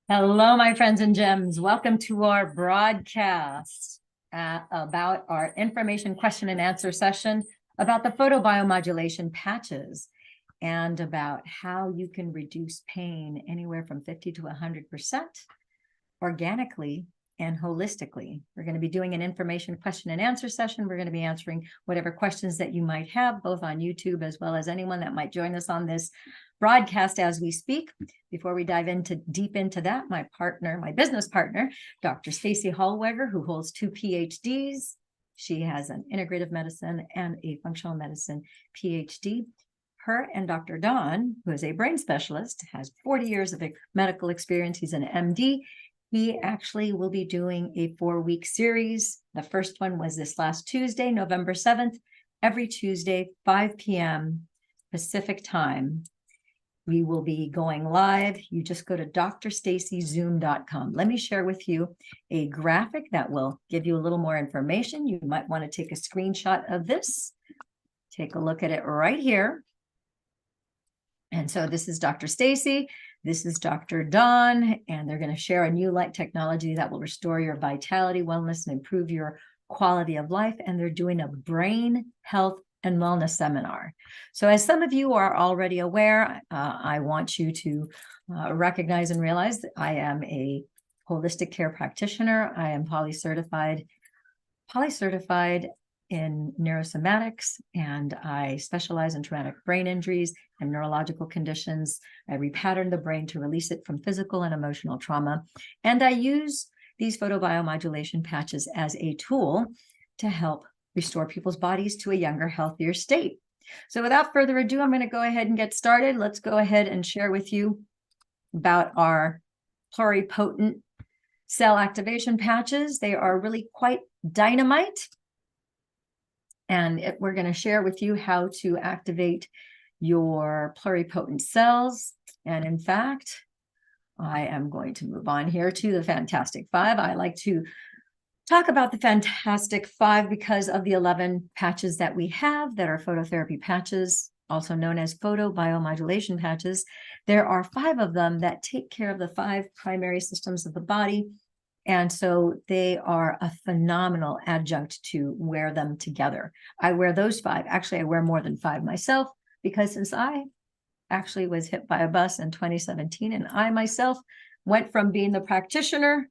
Hello, my friends and gems. Welcome to our broadcast about our information question and answer session about the photobiomodulation patches and about how you can reduce pain anywhere from 50 to 100% organically and holistically. We're going to be doing an information question and answer session. We're going to be answering whatever questions that you might have, both on YouTube as well as anyone that might join us on this broadcast as we speak. Before we dive deep into that, my business partner, Dr. Stacy Hallweger, who holds 2 PhDs. She has an integrative medicine and a functional medicine PhD. Her and Dr. Don, who is a brain specialist, has 40 years of medical experience. He's an MD. He actually will be doing a 4-week series. The first one was this last Tuesday, November 7th, every Tuesday, 5 p.m. Pacific time. We will be going live. You just go to drstacyzoom.com. Let me share with you a graphic that will give you a little more information. You might want to take a screenshot of this. Take a look at it right here. And so this is Dr. Stacy. This is Dr. Don, and they're going to share a new light technology that will restore your vitality, wellness, and improve your quality of life. And they're doing a brain health and wellness seminar. So as some of you are already aware, I want you to recognize and realize that I am a holistic care practitioner. I am poly-certified in neurosomatics, and I specialize in traumatic brain injuries and neurological conditions. I repattern the brain to release it from physical and emotional trauma. And I use these photobiomodulation patches as a tool to help restore people's bodies to a younger, healthier state. So without further ado, I'm going to go ahead and get started. Let's go ahead and share with you about our pluripotent cell activation patches. They are really quite dynamite. And we're going to share with you how to activate your pluripotent cells. And in fact, I am going to move on here to the Fantastic Five. I like to talk about the Fantastic Five because of the 11 patches that we have that are phototherapy patches, also known as photobiomodulation patches. There are 5 of them that take care of the 5 primary systems of the body. And so they are a phenomenal adjunct to wear them together. I wear those 5. Actually, I wear more than 5 myself, because since I actually was hit by a bus in 2017, and I myself went from being the practitioner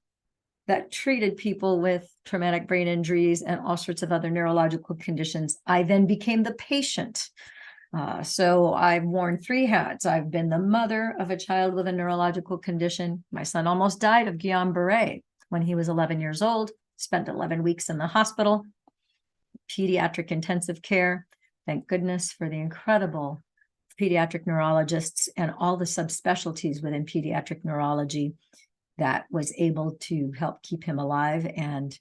that treated people with traumatic brain injuries and all sorts of other neurological conditions, I then became the patient. So I've worn 3 hats. I've been the mother of a child with a neurological condition. My son almost died of Guillain-Barré when he was 11 years old, spent 11 weeks in the hospital, pediatric intensive care. Thank goodness for the incredible pediatric neurologists and all the subspecialties within pediatric neurology that was able to help keep him alive. And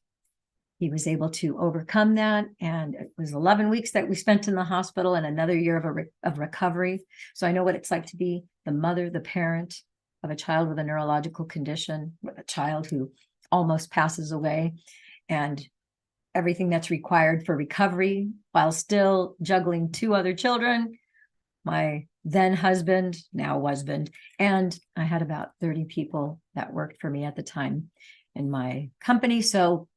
he was able to overcome that. And it was 11 weeks that we spent in the hospital and another year of recovery. So I know what it's like to be the mother, the parent of a child with a neurological condition, with a child who almost passes away, and everything that's required for recovery while still juggling 2 other children, my then husband, now husband, and I had about 30 people that worked for me at the time in my company. So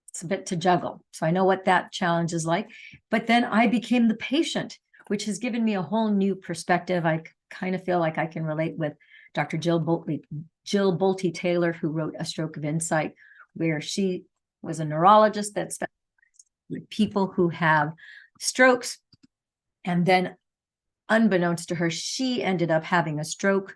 it's a bit to juggle. So I know what that challenge is like. But then I became the patient, which has given me a whole new perspective. I kind of feel like I can relate with Dr. Jill Bolte Taylor, who wrote A Stroke of Insight, where she was a neurologist that specialized with people who have strokes. And then, unbeknownst to her, she ended up having a stroke,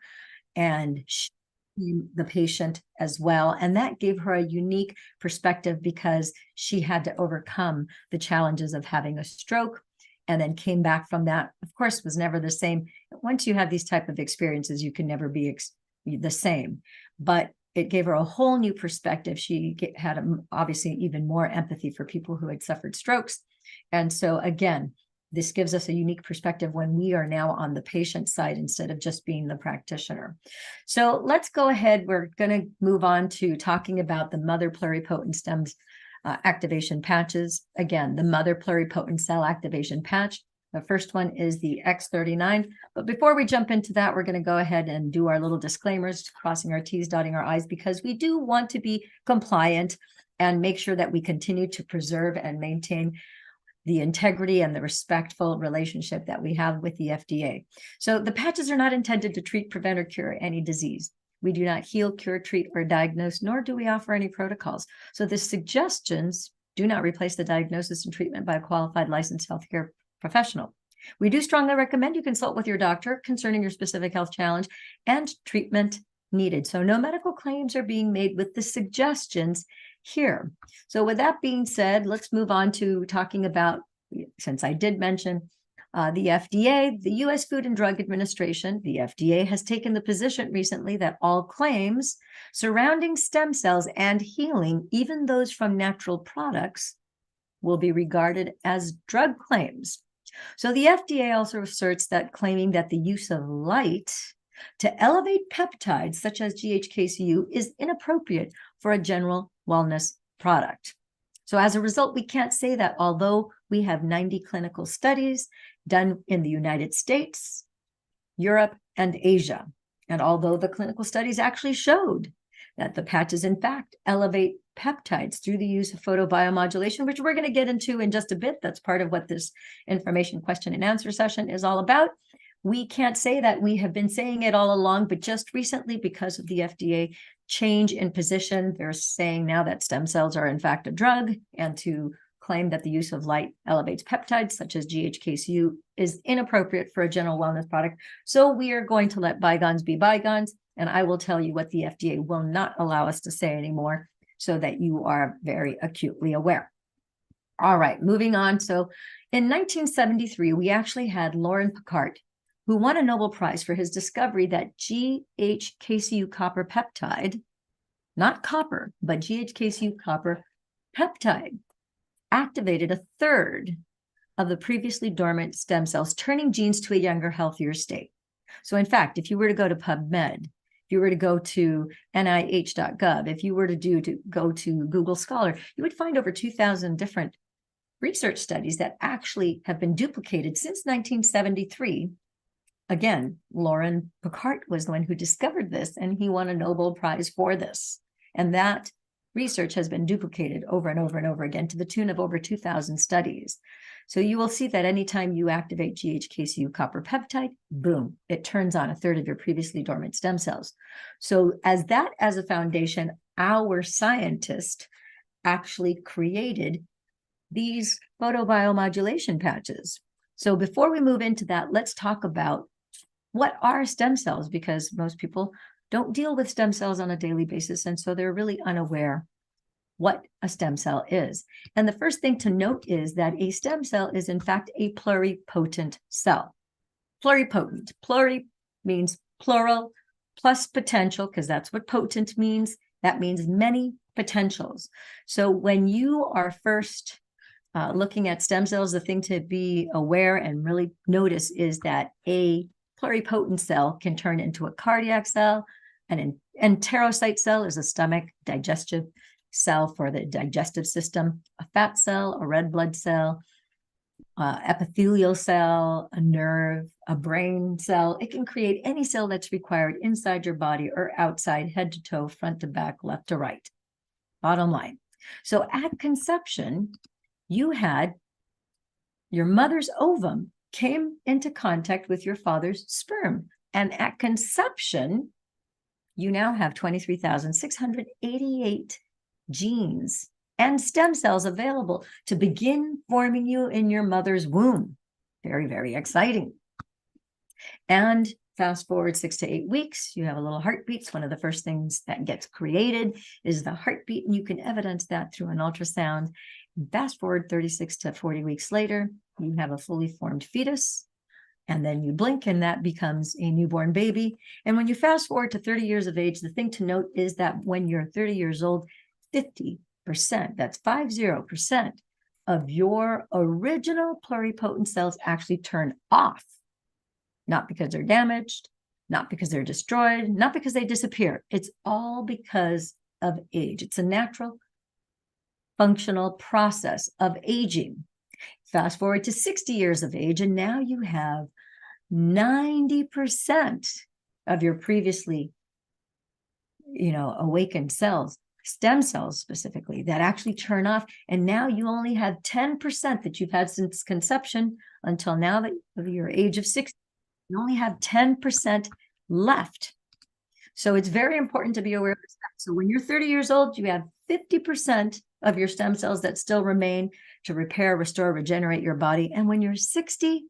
and she became the patient as well. And that gave her a unique perspective because she had to overcome the challenges of having a stroke, and then came back from that. Of course, was never the same. Once you have these type of experiences, you can never be the same. But it gave her a whole new perspective. She had obviously even more empathy for people who had suffered strokes. And so again, this gives us a unique perspective when we are now on the patient side instead of just being the practitioner. So let's go ahead. We're going to move on to talking about the mother pluripotent stems activation patches. Again, the mother pluripotent cell activation patch The first one is the X39. But before we jump into that, we're going to go ahead and do our little disclaimers, crossing our T's, dotting our I's, because we do want to be compliant and make sure that we continue to preserve and maintain the integrity and the respectful relationship that we have with the FDA. So the patches are not intended to treat, prevent, or cure any disease. We do not heal, cure, treat, or diagnose, nor do we offer any protocols. So the suggestions do not replace the diagnosis and treatment by a qualified licensed healthcare professional. We do strongly recommend you consult with your doctor concerning your specific health challenge and treatment needed. So no medical claims are being made with the suggestions here. So with that being said, let's move on to talking about, since I did mention the FDA, the U.S. Food and Drug Administration, the FDA has taken the position recently that all claims surrounding stem cells and healing, even those from natural products, will be regarded as drug claims. So the FDA also asserts that claiming that the use of light to elevate peptides such as GHKCU is inappropriate for a general wellness product. So as a result, we can't say that, although we have 90 clinical studies done in the United States, Europe, and Asia. And although the clinical studies actually showed that the patches, in fact, elevate peptides through the use of photobiomodulation, which we're going to get into in just a bit. That's part of what this information question and answer session is all about. We can't say that. We have been saying it all along, but just recently, because of the FDA change in position, they're saying now that stem cells are in fact a drug, and to claim that the use of light elevates peptides such as GHKCU is inappropriate for a general wellness product. So we are going to let bygones be bygones, and I will tell you what the FDA will not allow us to say anymore, so that you are very acutely aware. All right, moving on. So in 1973, we actually had Laurent Picard, who won a Nobel Prize for his discovery that GHKCU copper peptide, not copper, but GHKCU copper peptide, activated a third of the previously dormant stem cells, turning genes to a younger, healthier state. So in fact, if you were to go to PubMed, if you were to go to NIH.gov, if you were to go to Google Scholar, you would find over 2,000 different research studies that actually have been duplicated since 1973. Again, Laurent Picard was the one who discovered this, and he won a Nobel Prize for this. And that research has been duplicated over and over and over again to the tune of over 2,000 studies. So you will see that anytime you activate GHKCU copper peptide, boom, it turns on a third of your previously dormant stem cells. So as a foundation, our scientists actually created these photobiomodulation patches. So before we move into that, let's talk about what are stem cells, because most people don't deal with stem cells on a daily basis, and so they're really unaware what a stem cell is. And the first thing to note is that a stem cell is in fact a pluripotent cell. Pluripotent. Pluri means plural plus potential, because that's what potent means. That means many potentials. So when you are first looking at stem cells, the thing to be aware and really notice is that a pluripotent cell can turn into a cardiac cell. An enterocyte cell is a stomach digestive cell for the digestive system, a fat cell, a red blood cell, epithelial cell, a nerve, a brain cell. It can create any cell that's required inside your body or outside, head to toe, front to back, left to right. Bottom line. So at conception, you had your mother's ovum came into contact with your father's sperm. And at conception, you now have 23,688 genes and stem cells available to begin forming you in your mother's womb. Very, very exciting. And fast forward 6 to 8 weeks, you have a little heartbeat. It's one of the first things that gets created is the heartbeat, and you can evidence that through an ultrasound. Fast forward 36 to 40 weeks later, you have a fully formed fetus, and then you blink and that becomes a newborn baby. And when you fast forward to 30 years of age, the thing to note is that when you're 30 years old, 50%, that's 50% of your original pluripotent cells actually turn off. Not because they're damaged, not because they're destroyed, not because they disappear. It's all because of age. It's a natural functional process of aging. Fast forward to 60 years of age, and now you have 90% of your previously, awakened cells, stem cells specifically, that actually turn off. And now you only have 10% that you've had since conception until now that of your age of 60. You only have 10% left. So it's very important to be aware of this. So when you're 30 years old, you have 50% of your stem cells that still remain to repair, restore, regenerate your body. And when you're 60,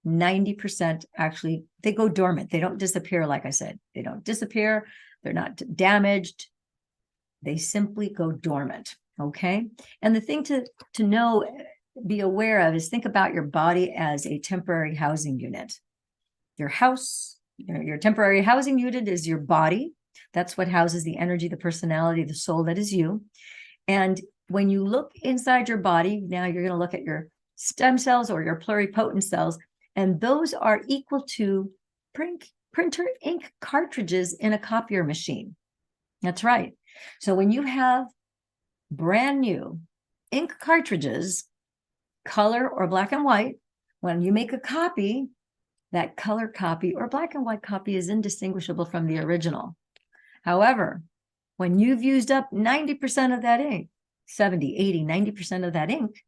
90% actually, they go dormant. They don't disappear, like I said. They don't disappear. They're not damaged. They simply go dormant, okay? And the thing to know, be aware of, is think about your body as a temporary housing unit. Your house, your temporary housing unit is your body. That's what houses the energy, the personality, the soul that is you. And when you look inside your body, now you're going to look at your stem cells or your pluripotent cells, and those are equal to printer ink cartridges in a copier machine. That's right. So when you have brand new ink cartridges, color or black and white, when you make a copy, that color copy or black and white copy is indistinguishable from the original. However, when you've used up 90% of that ink, 70, 80, 90% of that ink,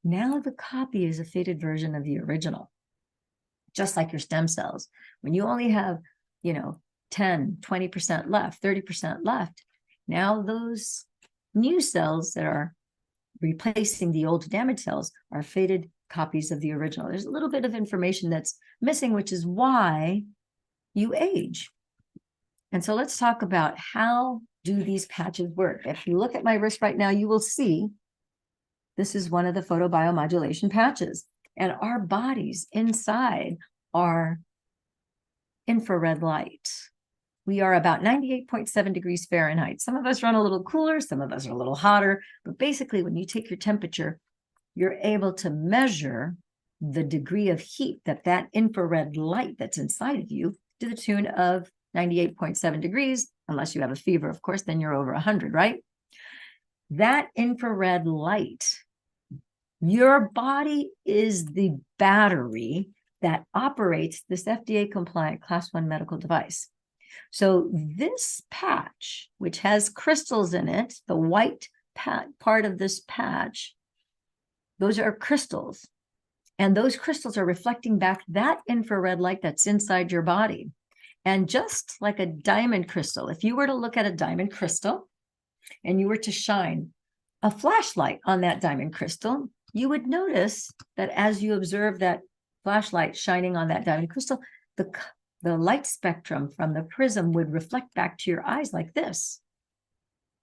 now the copy is a faded version of the original. Just like your stem cells. When you only have, 10, 20% left, 30% left, now those new cells that are replacing the old damaged cells are faded copies of the original. There's a little bit of information that's missing, which is why you age. And so let's talk about how do these patches work. If you look at my wrist right now, you will see this is one of the photobiomodulation patches. And our bodies inside are infrared light. We are about 98.7 degrees Fahrenheit. Some of us run a little cooler, some of us are a little hotter, but basically when you take your temperature, you're able to measure the degree of heat that infrared light that's inside of you, to the tune of 98.7 degrees, unless you have a fever, of course, then you're over 100, right? That infrared light, your body is the battery that operates this FDA-compliant Class 1 medical device. So this patch, which has crystals in it, the white part of this patch, those are crystals. And those crystals are reflecting back that infrared light that's inside your body. And just like a diamond crystal, if you were to look at a diamond crystal and you were to shine a flashlight on that diamond crystal, you would notice that as you observe that flashlight shining on that diamond crystal, the light spectrum from the prism would reflect back to your eyes like this.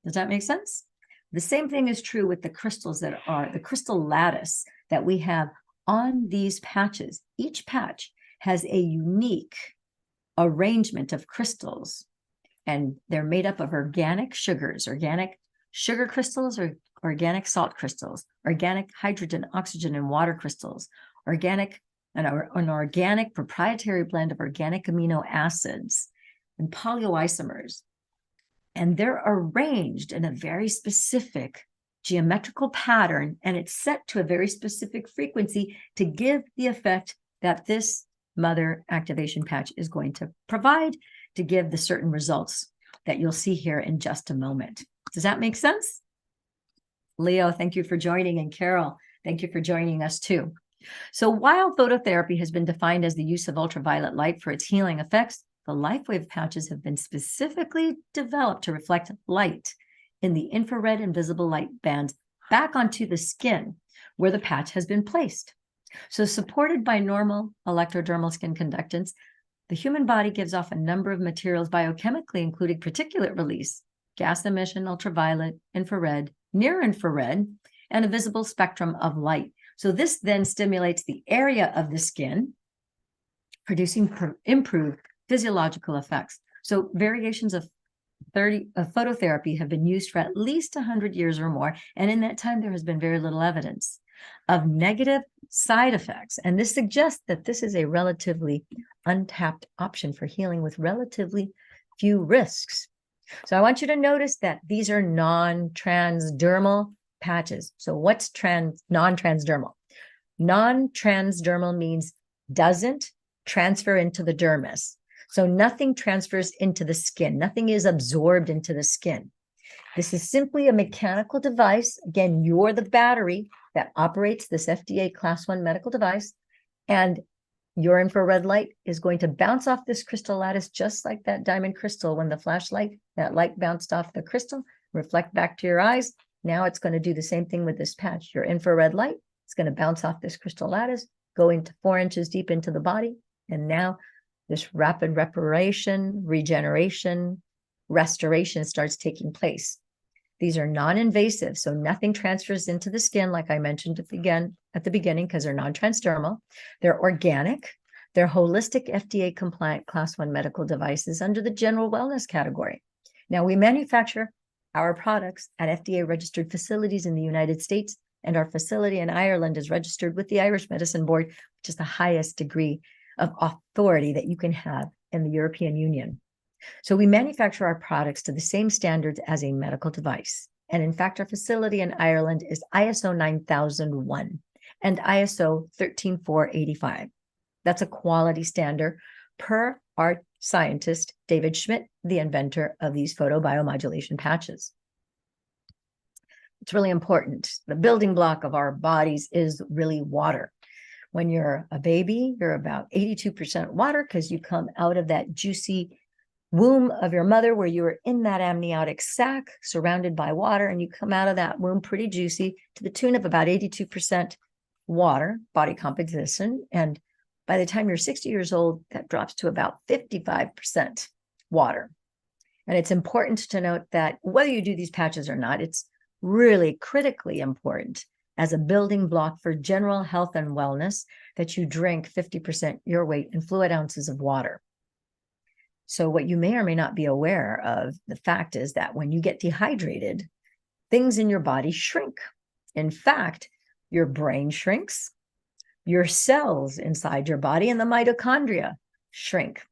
Does that make sense? The same thing is true with the crystals that are the crystal lattice that we have on these patches. Each patch has a unique arrangement of crystals, and they're made up of organic sugars, organic sugar crystals, or organic salt crystals, organic hydrogen, oxygen, and water crystals, an organic proprietary blend of organic amino acids and polyoisomers. And they're arranged in a very specific geometrical pattern, and it's set to a very specific frequency to give the effect that this mother activation patch is going to provide, to give the certain results that you'll see here in just a moment. Does that make sense? Leo, thank you for joining. And Carol, thank you for joining us too. So while phototherapy has been defined as the use of ultraviolet light for its healing effects, the LifeWave patches have been specifically developed to reflect light in the infrared and visible light bands back onto the skin where the patch has been placed. So supported by normal electrodermal skin conductance, the human body gives off a number of materials biochemically, including particulate release, gas emission, ultraviolet, infrared, near infrared, and a visible spectrum of light. So this then stimulates the area of the skin, producing improved physiological effects. So variations of phototherapy have been used for at least 100 years or more. And in that time, there has been very little evidence of negative side effects. And this suggests that this is a relatively untapped option for healing with relatively few risks. So I want you to notice that these are non-transdermal patches. So what's non-transdermal? Non-transdermal means doesn't transfer into the dermis. So nothing transfers into the skin. Nothing is absorbed into the skin. This is simply a mechanical device. Again, you're the battery that operates this FDA Class 1 medical device. And your infrared light is going to bounce off this crystal lattice, just like that diamond crystal. When the flashlight, that light bounced off the crystal, reflect back to your eyes. Now it's going to do the same thing with this patch. Your infrared light is going to bounce off this crystal lattice, go into 4 inches deep into the body. And now this rapid reparation, regeneration, restoration starts taking place. These are non-invasive, so nothing transfers into the skin, like I mentioned at the beginning, because they're non-transdermal. They're organic. They're holistic, FDA-compliant Class 1 medical devices under the general wellness category. Now, we manufacture our products at FDA-registered facilities in the United States, and our facility in Ireland is registered with the Irish Medicine Board, which is the highest degree of authority that you can have in the European Union. So we manufacture our products to the same standards as a medical device. And in fact, our facility in Ireland is ISO 9001 and ISO 13485. That's a quality standard per our scientist, David Schmidt, the inventor of these photobiomodulation patches. It's really important. The building block of our bodies is really water. When you're a baby, you're about 82% water because you come out of that juicy womb of your mother where you were in that amniotic sac surrounded by water, and you come out of that womb pretty juicy to the tune of about 82% water body composition. And by the time you're 60 years old, that drops to about 55% water. And it's important to note that whether you do these patches or not, it's really critically important as a building block for general health and wellness that you drink 50% your weight in fluid ounces of water. So what you may or may not be aware of, the fact is that when you get dehydrated, things in your body shrink. In fact, your brain shrinks, your cells inside your body and the mitochondria shrink.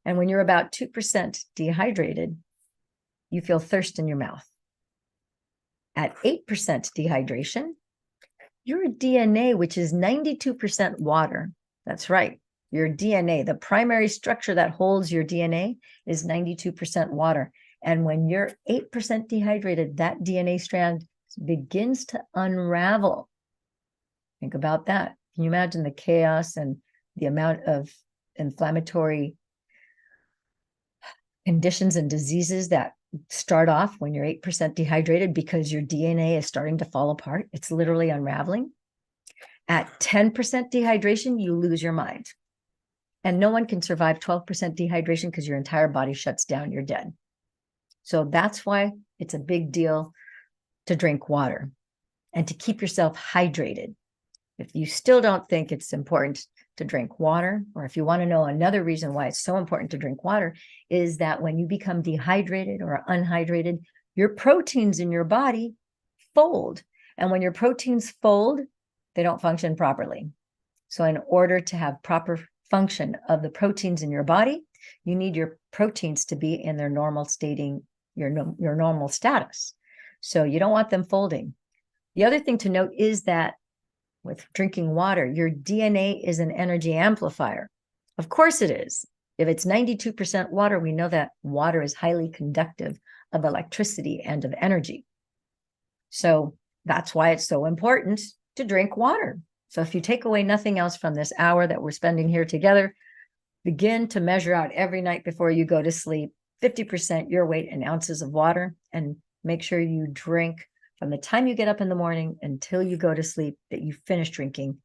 And when you're about 2% dehydrated, you feel thirst in your mouth. At 8% dehydration, your DNA, which is 92% water, that's right, your DNA, the primary structure that holds your DNA is 92% water. And when you're 8% dehydrated, that DNA strand begins to unravel. Think about that. Can you imagine the chaos and the amount of inflammatory conditions and diseases that start off when you're 8% dehydrated because your DNA is starting to fall apart? It's literally unraveling. At 10% dehydration, you lose your mind. And no one can survive 12% dehydration because your entire body shuts down, you're dead. So that's why it's a big deal to drink water and to keep yourself hydrated. If you still don't think it's important to drink water, or if you want to know another reason why it's so important to drink water, is that when you become dehydrated or unhydrated, your proteins in your body fold. And when your proteins fold, they don't function properly. So in order to have proper function of the proteins in your body, you need your proteins to be in their normal stating, your normal status. So you don't want them folding. The other thing to note is that with drinking water, your DNA is an energy amplifier. Of course it is. If it's 92% water, we know that water is highly conductive of electricity and of energy. So that's why it's so important to drink water. So if you take away nothing else from this hour that we're spending here together, begin to measure out every night before you go to sleep 50% your weight in ounces of water, and make sure you drink from the time you get up in the morning until you go to sleep, that you finish drinking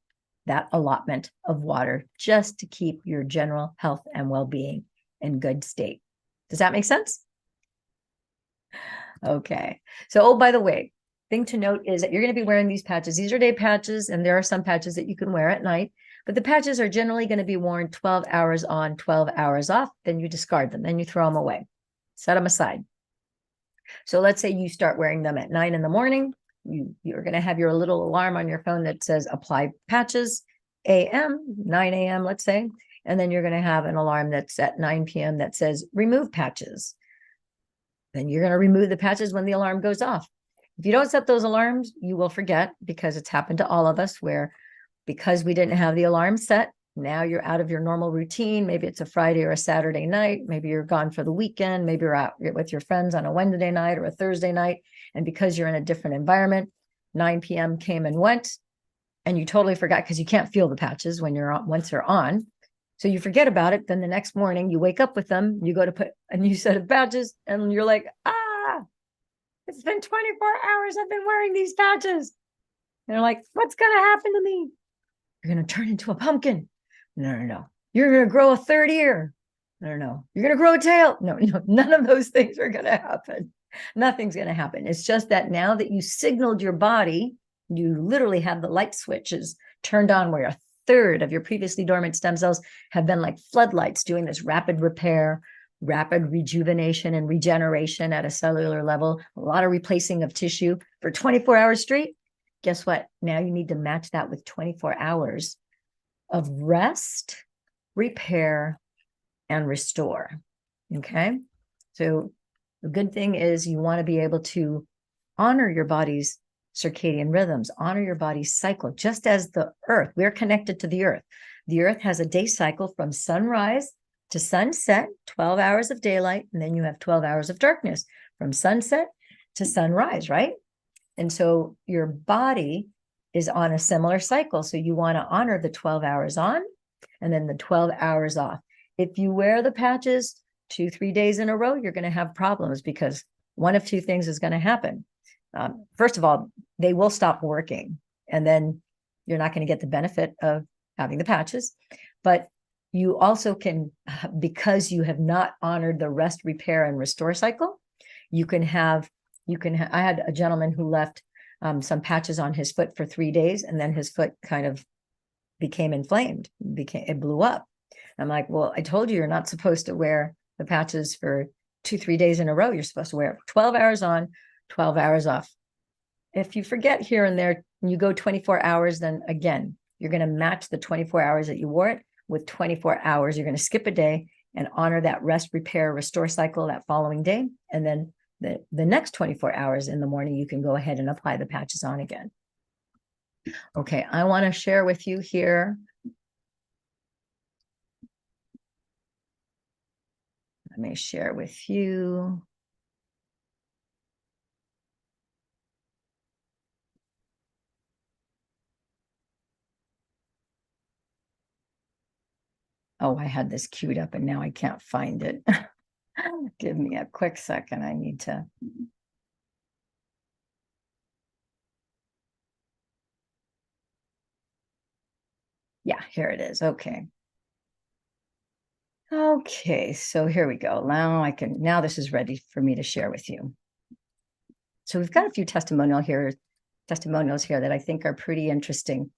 that allotment of water just to keep your general health and well-being in good state. Does that make sense? Okay. So, oh, by the way, thing to note is that you're going to be wearing these patches. These are day patches, and there are some patches that you can wear at night, but the patches are generally going to be worn 12 hours on, 12 hours off. Then you discard them, then you throw them away, set them aside. So let's say you start wearing them at 9 in the morning. You're going to have your little alarm on your phone that says apply patches, AM, 9 a.m., let's say. And then you're going to have an alarm that's at 9 p.m. that says remove patches. Then you're going to remove the patches when the alarm goes off. If you don't set those alarms, you will forget, because it's happened to all of us where because we didn't have the alarm set, now you're out of your normal routine. Maybe it's a Friday or a Saturday night. Maybe you're gone for the weekend. Maybe you're out with your friends on a Wednesday night or a Thursday night. And because you're in a different environment, 9 p.m. came and went, and you totally forgot because you can't feel the patches when you're on, once they're on. So you forget about it. Then the next morning you wake up with them, you go to put a new set of patches, and you're like, it's been 24 hours. I've been wearing these patches. And they're like, what's going to happen to me? You're going to turn into a pumpkin. No. You're going to grow a third ear. No. You're going to grow a tail. No. None of those things are going to happen. Nothing's going to happen. It's just that now that you signaled your body, you literally have the light switches turned on where a third of your previously dormant stem cells have been like floodlights doing this rapid repair, rapid rejuvenation and regeneration at a cellular level, a lot of replacing of tissue for 24 hours straight. Guess what? Now you need to match that with 24 hours of rest, repair, and restore. Okay. So the good thing is you want to be able to honor your body's circadian rhythms, honor your body's cycle, just as the earth. We're connected to the earth. The earth has a day cycle from sunrise to sunset, 12 hours of daylight, and then you have 12 hours of darkness from sunset to sunrise, right? And so your body is on a similar cycle. So you want to honor the 12 hours on and then the 12 hours off. If you wear the patches 2-3 days in a row, you're going to have problems because one of two things is going to happen. First of all, they will stop working, and then you're not going to get the benefit of having the patches. But you also can, because you have not honored the rest, repair, and restore cycle, I had a gentleman who left some patches on his foot for 3 days, and then his foot kind of became inflamed, it blew up. I'm like, well, I told you you're not supposed to wear the patches for 2-3 days in a row. You're supposed to wear it 12 hours on, 12 hours off. If you forget here and there, and you go 24 hours, then again, you're going to match the 24 hours that you wore it with 24 hours. You're going to skip a day and honor that rest, repair, restore cycle that following day. And then the next 24 hours in the morning, you can go ahead and apply the patches on again. Okay, I want to share with you here. Let me share with you. Oh, I had this queued up and now I can't find it. Give me a quick second. I need to. Yeah, here it is. Okay. Okay, so here we go. Now this is ready for me to share with you. So we've got a few testimonials here that I think are pretty interesting.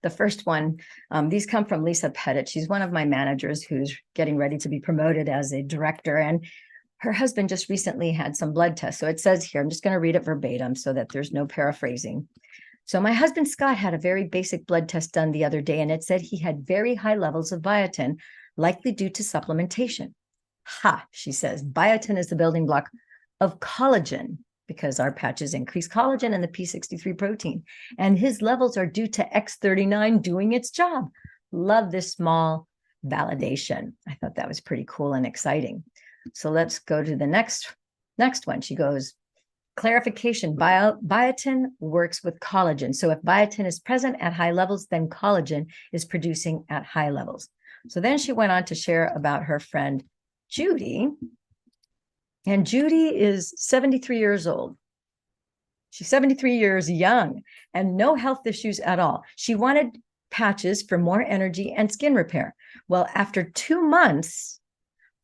The first one, these come from Lisa Pettit. She's one of my managers who's getting ready to be promoted as a director, and her husband just recently had some blood tests. So it says here, I'm just going to read it verbatim so that there's no paraphrasing. So my husband, Scott, had a very basic blood test done the other day, and it said he had very high levels of biotin, likely due to supplementation. She says, biotin is the building block of collagen because our patches increase collagen and the P63 protein. And his levels are due to X39 doing its job. Love this small validation. I thought that was pretty cool and exciting. So let's go to the next one. She goes, clarification, biotin works with collagen. So if biotin is present at high levels, then collagen is producing at high levels. So then she went on to share about her friend, Judy. And Judy is 73 years old. She's 73 years young and no health issues at all. She wanted patches for more energy and skin repair. Well, after 2 months,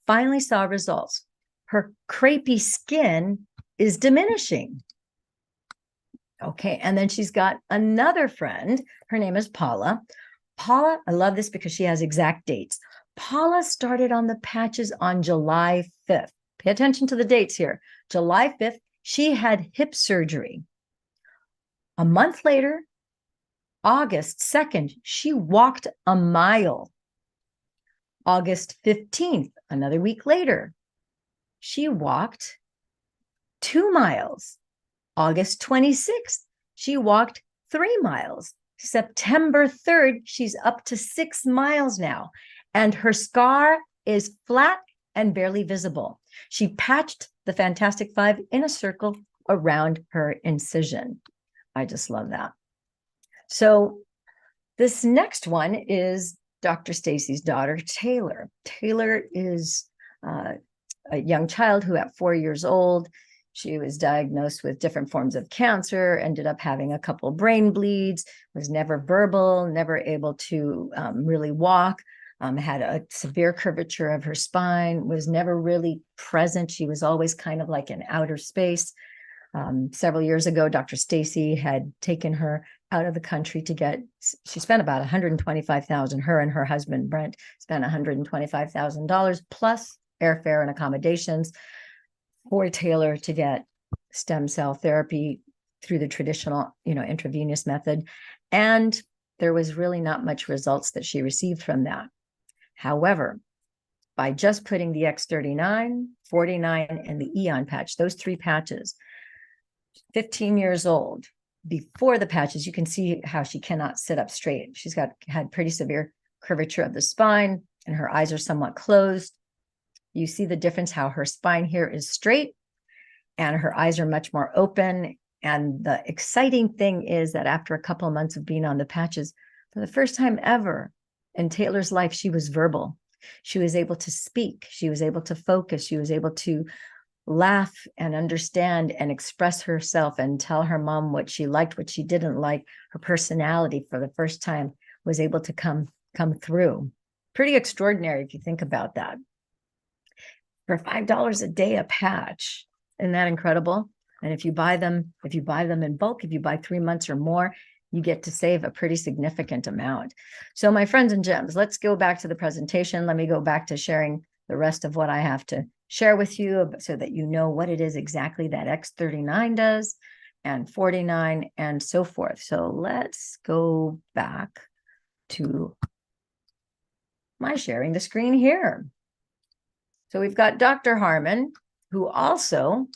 finally saw results. Her crepey skin is diminishing. Okay, and then she's got another friend. Her name is Paula. Paula, I love this because she has exact dates. Paula started on the patches on July 5th. Pay attention to the dates here. July 5th, she had hip surgery. A month later, August 2nd, she walked a mile. August 15th, another week later, she walked 2 miles. August 26th, she walked 3 miles. September 3rd, she's up to 6 miles now, and her scar is flat and barely visible. She patched the Fantastic Five in a circle around her incision. I just love that. So this next one is Dr. Stacy's daughter, Taylor. Taylor is a young child who at 4 years old, she was diagnosed with different forms of cancer, ended up having a couple brain bleeds, was never verbal, never able to really walk, had a severe curvature of her spine, was never really present. She was always kind of like in outer space. Several years ago, Dr. Stacy had taken her out of the country to get, she spent about $125,000, her and her husband, Brent, spent $125,000 plus airfare and accommodations for Taylor to get stem cell therapy through the traditional, intravenous method. And there was really not much results that she received from that. However, by just putting the X39, 49, and the Eon patch, those 3 patches, 15 years old, before the patches, you can see how she cannot sit up straight. She's had pretty severe curvature of the spine, and her eyes are somewhat closed. You see the difference, how her spine here is straight and her eyes are much more open. And the exciting thing is that after a couple of months of being on the patches, for the first time ever in Taylor's life, she was verbal. She was able to speak. She was able to focus. She was able to laugh and understand and express herself and tell her mom what she liked, what she didn't like. Her personality for the first time was able to come through. Pretty extraordinary if you think about that. For $5 a day a patch, isn't that incredible? And if you buy them in bulk, if you buy 3 months or more, you get to save a pretty significant amount. So my friends and gems, let's go back to the presentation. Let me go back to sharing the rest of what I have to share with you so that you know what it is exactly that X39 does and 49 and so forth. So let's go back to my sharing the screen here. So we've got Dr. Harmon, who also,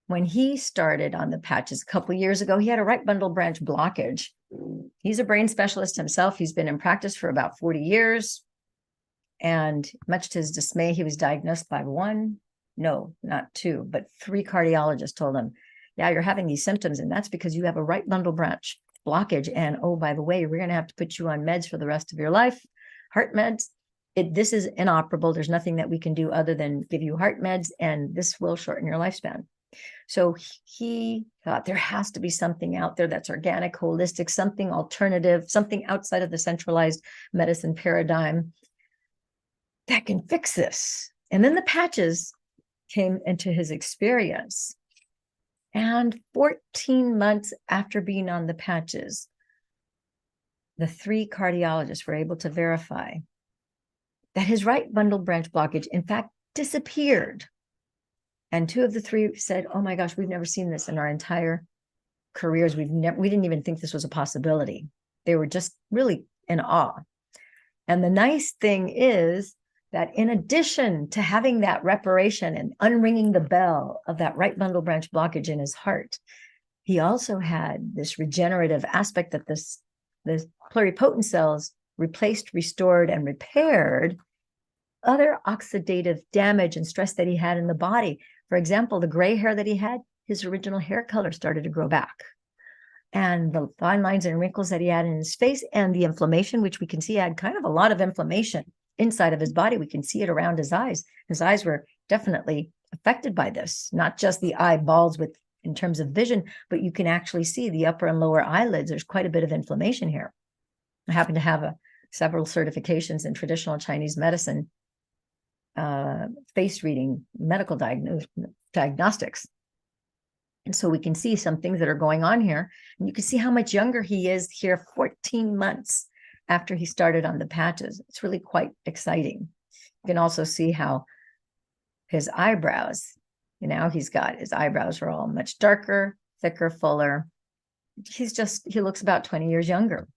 when he started on the patches a couple of years ago, he had a right bundle branch blockage. He's a brain specialist himself. He's been in practice for about 40 years. And much to his dismay, he was diagnosed by 3 cardiologists told him, yeah, you're having these symptoms, and that's because you have a right bundle branch blockage. And oh, by the way, we're going to have to put you on meds for the rest of your life, heart meds. This is inoperable. There's nothing that we can do other than give you heart meds, and this will shorten your lifespan. So he thought there has to be something out there that's organic, holistic, something alternative, something outside of the centralized medicine paradigm that can fix this. And then the patches came into his experience. And 14 months after being on the patches, the 3 cardiologists were able to verify that his right bundle branch blockage, in fact, disappeared. And 2 of the 3 said, oh my gosh, we've never seen this in our entire careers. We didn't even think this was a possibility. They were just really in awe. And the nice thing is that in addition to having that reparation and unringing the bell of that right bundle branch blockage in his heart, he also had this regenerative aspect that the pluripotent cells replaced, restored, and repaired other oxidative damage and stress that he had in the body. For example, the gray hair that he had, his original hair color started to grow back. And the fine lines and wrinkles that he had in his face, and the inflammation, which we can see had kind of a lot of inflammation inside of his body. We can see it around his eyes. His eyes were definitely affected by this, not just the eyeballs in terms of vision, but you can actually see the upper and lower eyelids. There's quite a bit of inflammation here. I happen to have several certifications in traditional Chinese medicine, face reading, medical diagnostics. And so we can see some things that are going on here. And you can see how much younger he is here 14 months after he started on the patches. It's really quite exciting. You can also see how his eyebrows, his eyebrows are all much darker, thicker, fuller. He looks about 20 years younger.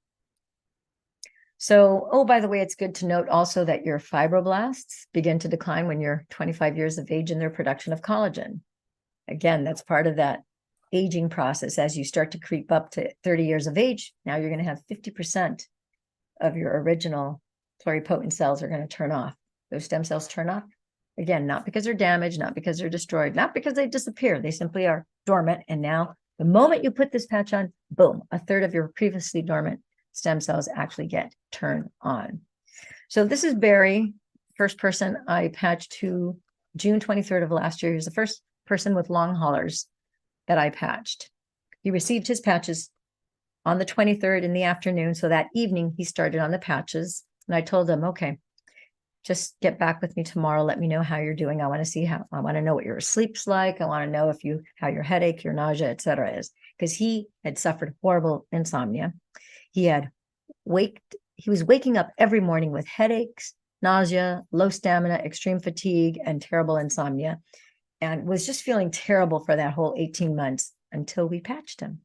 So, oh, by the way, it's good to note also that your fibroblasts begin to decline when you're 25 years of age in their production of collagen. Again, that's part of that aging process. As you start to creep up to 30 years of age, now you're going to have 50% of your original pluripotent cells are going to turn off. Those stem cells turn off. Again, not because they're damaged, not because they're destroyed, not because they disappear. They simply are dormant. And now the moment you put this patch on, boom, a third of your previously dormant stem cells actually get turned on. So this is Barry, first person I patched to June 23rd of last year. He was the first person with long haulers that I patched. He received his patches on the 23rd in the afternoon. So that evening he started on the patches. And I told him, okay, just get back with me tomorrow. Let me know how you're doing. I want to know what your sleep's like. I want to know how your headache, your nausea, et cetera is. Because he had suffered horrible insomnia. He was waking up every morning with headaches, nausea, low stamina, extreme fatigue, and terrible insomnia, and was just feeling terrible for that whole 18 months until we patched him.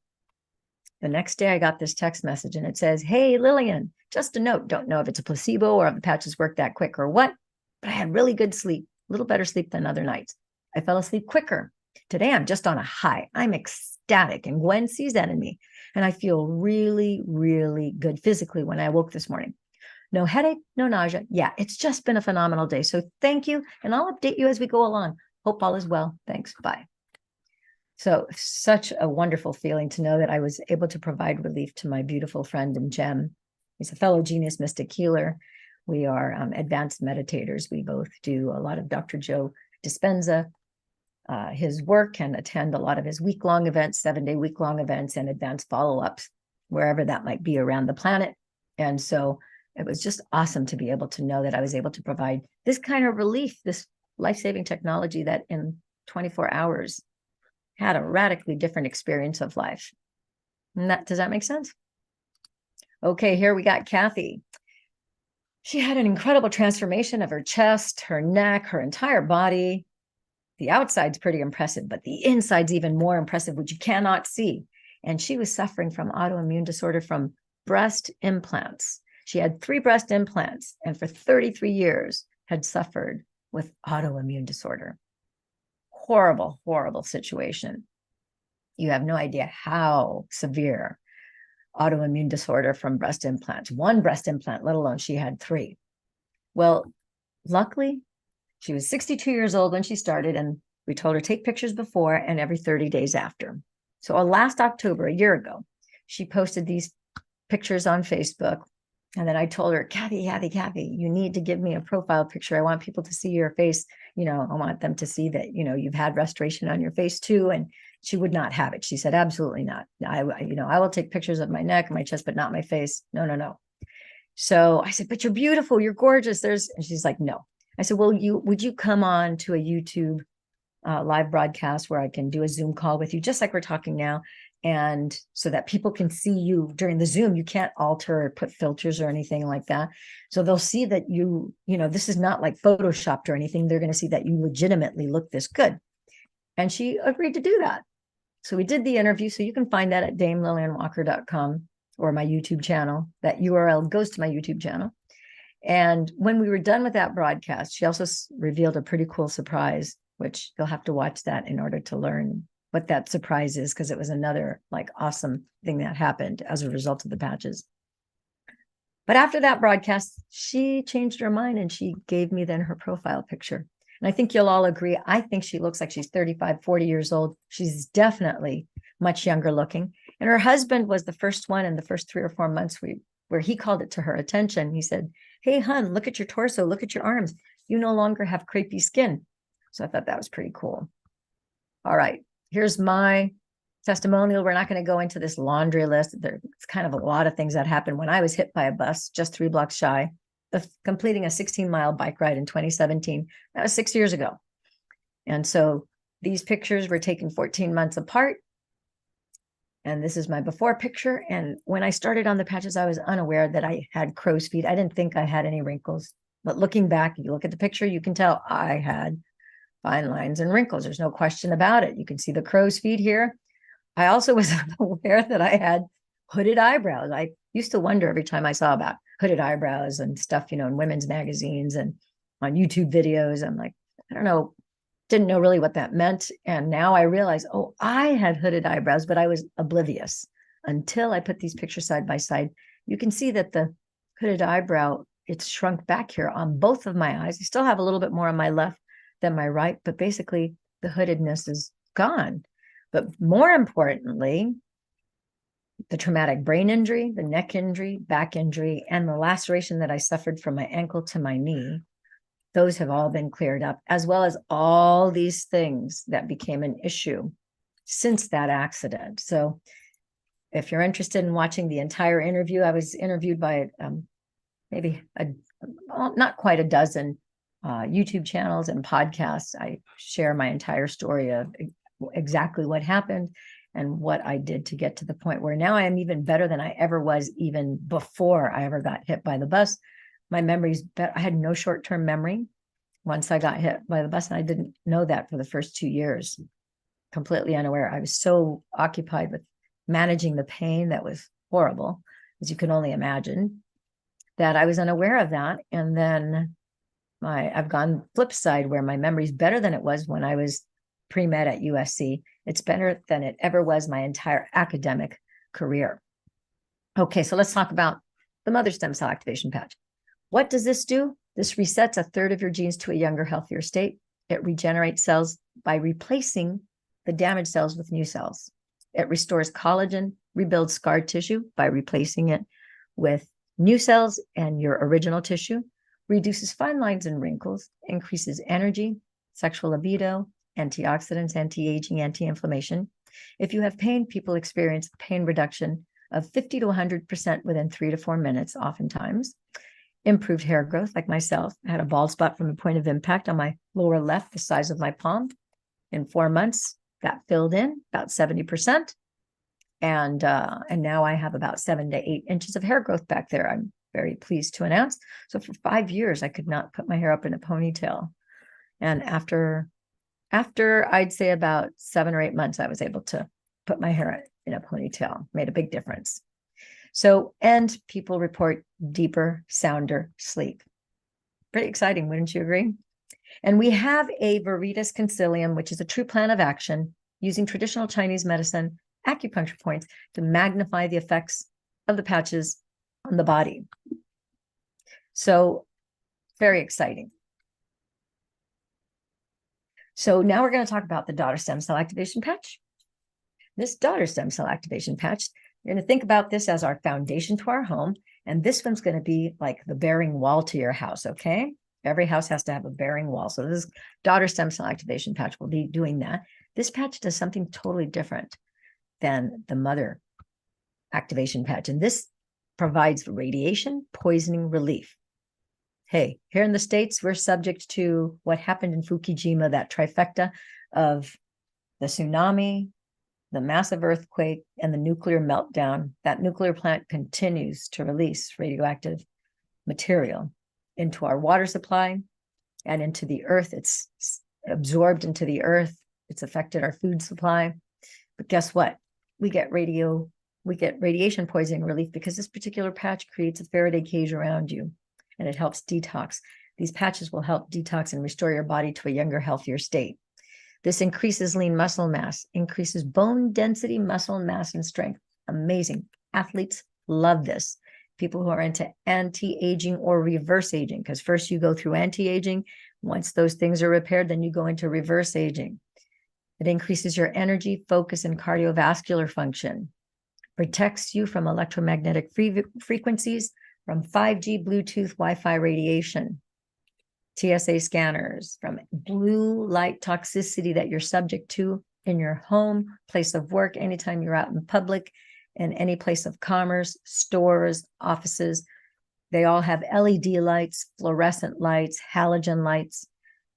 The next day I got this text message and it says, "Hey, Lillian, just a note. Don't know if it's a placebo or if the patches work that quick or what, but I had really good sleep, a little better sleep than other nights. I fell asleep quicker. Today I'm just on a high. I'm ecstatic, and Gwen sees that in me. And I feel really, really good physically when I woke this morning. No headache, no nausea. Yeah, it's just been a phenomenal day. So thank you. And I'll update you as we go along. Hope all is well. Thanks. Bye." So such a wonderful feeling to know that I was able to provide relief to my beautiful friend and gem. He's a fellow genius mystic healer. We are advanced meditators. We both do a lot of Dr. Joe Dispenza, his work, and attend a lot of his week-long events, 7-day week-long events, and advanced follow-ups, wherever that might be around the planet. And so it was just awesome to be able to know that I was able to provide this kind of relief, this life-saving technology that in 24 hours had a radically different experience of life. And does that make sense? Okay, here we got Kathy. She had an incredible transformation of her chest, her neck, her entire body. The outside's pretty impressive, but the inside's even more impressive, which you cannot see. And she was suffering from autoimmune disorder from breast implants. She had 3 breast implants and for 33 years had suffered with autoimmune disorder. Horrible, horrible situation. You have no idea how severe autoimmune disorder from breast implants. 1 breast implant, let alone she had 3. Well, luckily, she was 62 years old when she started, and we told her take pictures before and every 30 days after. So last October, a year ago, she posted these pictures on Facebook. And then I told her, Kathy, you need to give me a profile picture. I want people to see your face. I want them to see that, you've had restoration on your face too. And she would not have it. She said, absolutely not. I will take pictures of my neck and my chest, but not my face. No. So I said, but you're beautiful. You're gorgeous. And she's like, no. I said, well, would you come on to a YouTube live broadcast where I can do a Zoom call with you, just like we're talking now? And so that people can see you during the Zoom. You can't alter or put filters or anything like that. So they'll see that this is not like Photoshopped or anything. They're going to see that you legitimately look this good. And she agreed to do that. So we did the interview. So you can find that at damelillianwalker.com or my YouTube channel. That URL goes to my YouTube channel. And when we were done with that broadcast, she also revealed a pretty cool surprise, which you'll have to watch that in order to learn what that surprise is, because it was another awesome thing that happened as a result of the patches. But after that broadcast, she changed her mind and she gave me then her profile picture. And I think you'll all agree. I think she looks like she's 35, 40 years old. She's definitely much younger looking. And her husband was the first one in the first 3 or 4 months where he called it to her attention. He said, "Hey, hun, look at your torso, look at your arms. You no longer have crepey skin." So I thought that was pretty cool. All right. Here's my testimonial. We're not going to go into this laundry list. There's kind of a lot of things that happened when I was hit by a bus just 3 blocks shy of completing a 16-mile bike ride in 2017. That was 6 years ago. And so these pictures were taken 14 months apart. And this is my before picture. And when I started on the patches, I was unaware that I had crow's feet. I didn't think I had any wrinkles. But looking back, you look at the picture, you can tell I had fine lines and wrinkles. There's no question about it. You can see the crow's feet here. I also was aware that I had hooded eyebrows. I used to wonder every time I saw about hooded eyebrows and stuff, in women's magazines and on YouTube videos. I'm like, I don't know Didn't know really what that meant. And now I realize, oh, I had hooded eyebrows, but I was oblivious until I put these pictures side by side. You can see that the hooded eyebrow, it's shrunk back here on both of my eyes. I still have a little bit more on my left than my right, but basically the hoodedness is gone. But more importantly, the traumatic brain injury, the neck injury, back injury, and the laceration that I suffered from my ankle to my knee, those have all been cleared up, as well as all these things that became an issue since that accident. So if you're interested in watching the entire interview, I was interviewed by maybe not quite a dozen YouTube channels and podcasts. I share my entire story of exactly what happened and what I did to get to the point where now I am even better than I ever was, even before I ever got hit by the bus. My memory's better. I had no short-term memory once I got hit by the bus, and I didn't know that for the first 2 years, completely unaware. I was so occupied with managing the pain that was horrible, as you can only imagine, that I was unaware of that. And then I've gone flip side, where my memory's better than it was when I was pre-med at USC. It's better than it ever was my entire academic career. Okay, so let's talk about the mother stem cell activation patch. What does this do? This resets a third of your genes to a younger, healthier state. It regenerates cells by replacing the damaged cells with new cells. It restores collagen, rebuilds scarred tissue by replacing it with new cells and your original tissue, reduces fine lines and wrinkles, increases energy, sexual libido, antioxidants, anti-aging, anti-inflammation. If you have pain, people experience pain reduction of 50 to 100% within 3 to 4 minutes, oftentimes. Improved hair growth, like myself. I had a bald spot from a point of impact on my lower left, the size of my palm. In 4 months, got filled in about 70%. And now I have about 7 to 8 inches of hair growth back there. I'm very pleased to announce. So for 5 years, I could not put my hair up in a ponytail. And after I'd say about 7 or 8 months, I was able to put my hair in a ponytail. Made a big difference. So, and people report deeper, sounder sleep. Pretty exciting, wouldn't you agree? And we have a Veritas Concilium, which is a true plan of action using traditional Chinese medicine, acupuncture points to magnify the effects of the patches on the body. So, very exciting. So now we're going to talk about the daughter stem cell activation patch. This daughter stem cell activation patch, you're going to think about this as our foundation to our home. And this one's going to be like the bearing wall to your house, okay? Every house has to have a bearing wall. So this daughter stem cell activation patch will be doing that. This patch does something totally different than the mother activation patch. And this provides radiation poisoning relief. Hey, here in the States, we're subject to what happened in Fukushima, that trifecta of the tsunami, the massive earthquake, and the nuclear meltdown. That nuclear plant continues to release radioactive material into our water supply and into the earth. It's absorbed into the earth. It's affected our food supply. But guess what? We get radiation poisoning relief because this particular patch creates a Faraday cage around you, and it helps detox. These patches will help detox and restore your body to a younger, healthier state. This increases lean muscle mass, increases bone density, muscle mass, and strength. Amazing. Athletes love this. People who are into anti-aging or reverse aging, because first you go through anti-aging. Once those things are repaired, then you go into reverse aging. It increases your energy, focus, and cardiovascular function. Protects you from electromagnetic frequencies, from 5G, Bluetooth, Wi-Fi radiation, TSA scanners, from blue light toxicity that you're subject to in your home, place of work, anytime you're out in public, and any place of commerce, stores, offices. They all have LED lights, fluorescent lights, halogen lights.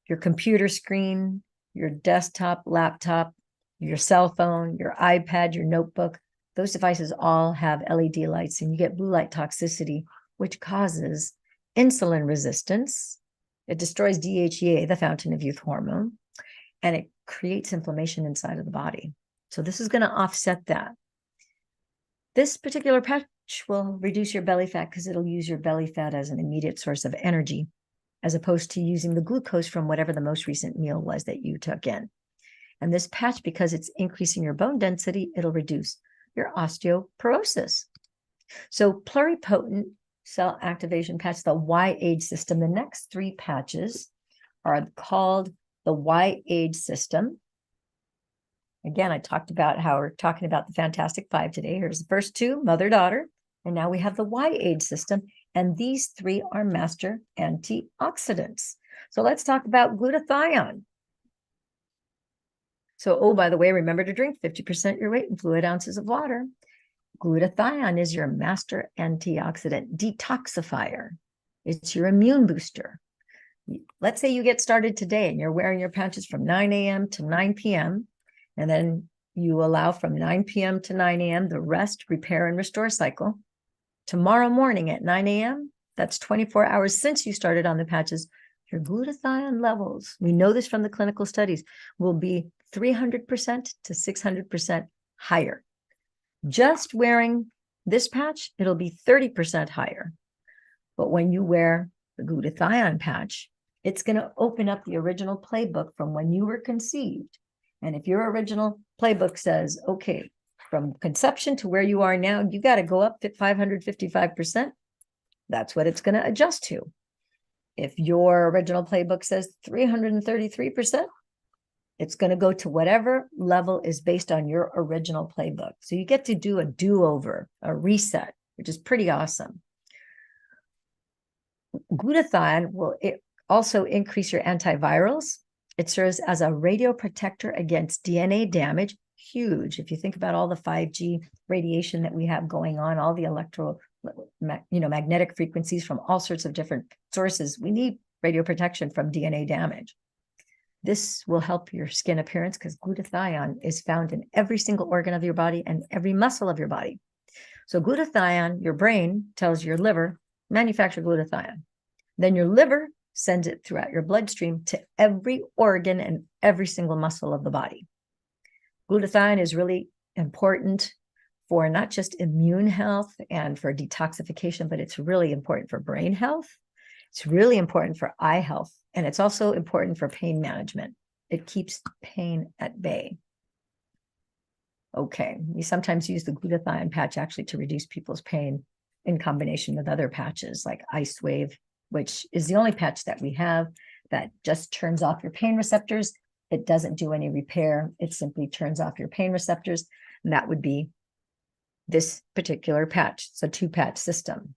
Your computer screen, your desktop, laptop, your cell phone, your iPad, your notebook, those devices all have LED lights, and you get blue light toxicity, which causes insulin resistance. It destroys DHEA, the fountain of youth hormone, and it creates inflammation inside of the body. So this is going to offset that. This particular patch will reduce your belly fat because it'll use your belly fat as an immediate source of energy as opposed to using the glucose from whatever the most recent meal was that you took in. And this patch, because it's increasing your bone density, it'll reduce your osteoporosis. So pluripotent cell activation patch, the Y-age system. The next three patches are called the Y-age system. Again, I talked about how we're talking about the Fantastic Five today. Here's the first two, mother-daughter. And now we have the Y-age system. And these three are master antioxidants. So let's talk about glutathione. So, oh, by the way, remember to drink 50% your weight in fluid ounces of water. Glutathione is your master antioxidant detoxifier. It's your immune booster. Let's say you get started today and you're wearing your patches from 9 a.m. to 9 p.m. And then you allow from 9 p.m. to 9 a.m. the rest, repair, and restore cycle. Tomorrow morning at 9 a.m., that's 24 hours since you started on the patches, your glutathione levels, we know this from the clinical studies, will be 300% to 600% higher. Just wearing this patch, it'll be 30% higher. But when you wear the glutathione patch, it's going to open up the original playbook from when you were conceived. And if your original playbook says, okay, from conception to where you are now, you got to go up 555%, that's what it's going to adjust to. If your original playbook says 333%, it's going to go to whatever level is based on your original playbook. So you get to do a do-over, a reset, which is pretty awesome. Glutathione will also increase your antivirals. It serves as a radioprotector against DNA damage. Huge. If you think about all the 5G radiation that we have going on, all the magnetic frequencies from all sorts of different sources, we need radio protection from DNA damage. This will help your skin appearance because glutathione is found in every single organ of your body and every muscle of your body. So glutathione, your brain tells your liver, manufacture glutathione. Then your liver sends it throughout your bloodstream to every organ and every single muscle of the body. Glutathione is really important for not just immune health and for detoxification, but it's really important for brain health. It's really important for eye health. And it's also important for pain management. It keeps pain at bay. Okay, we sometimes use the glutathione patch actually to reduce people's pain in combination with other patches like Ice Wave, which is the only patch that we have that just turns off your pain receptors. It doesn't do any repair. It simply turns off your pain receptors. And that would be this particular patch. It's a two-patch system.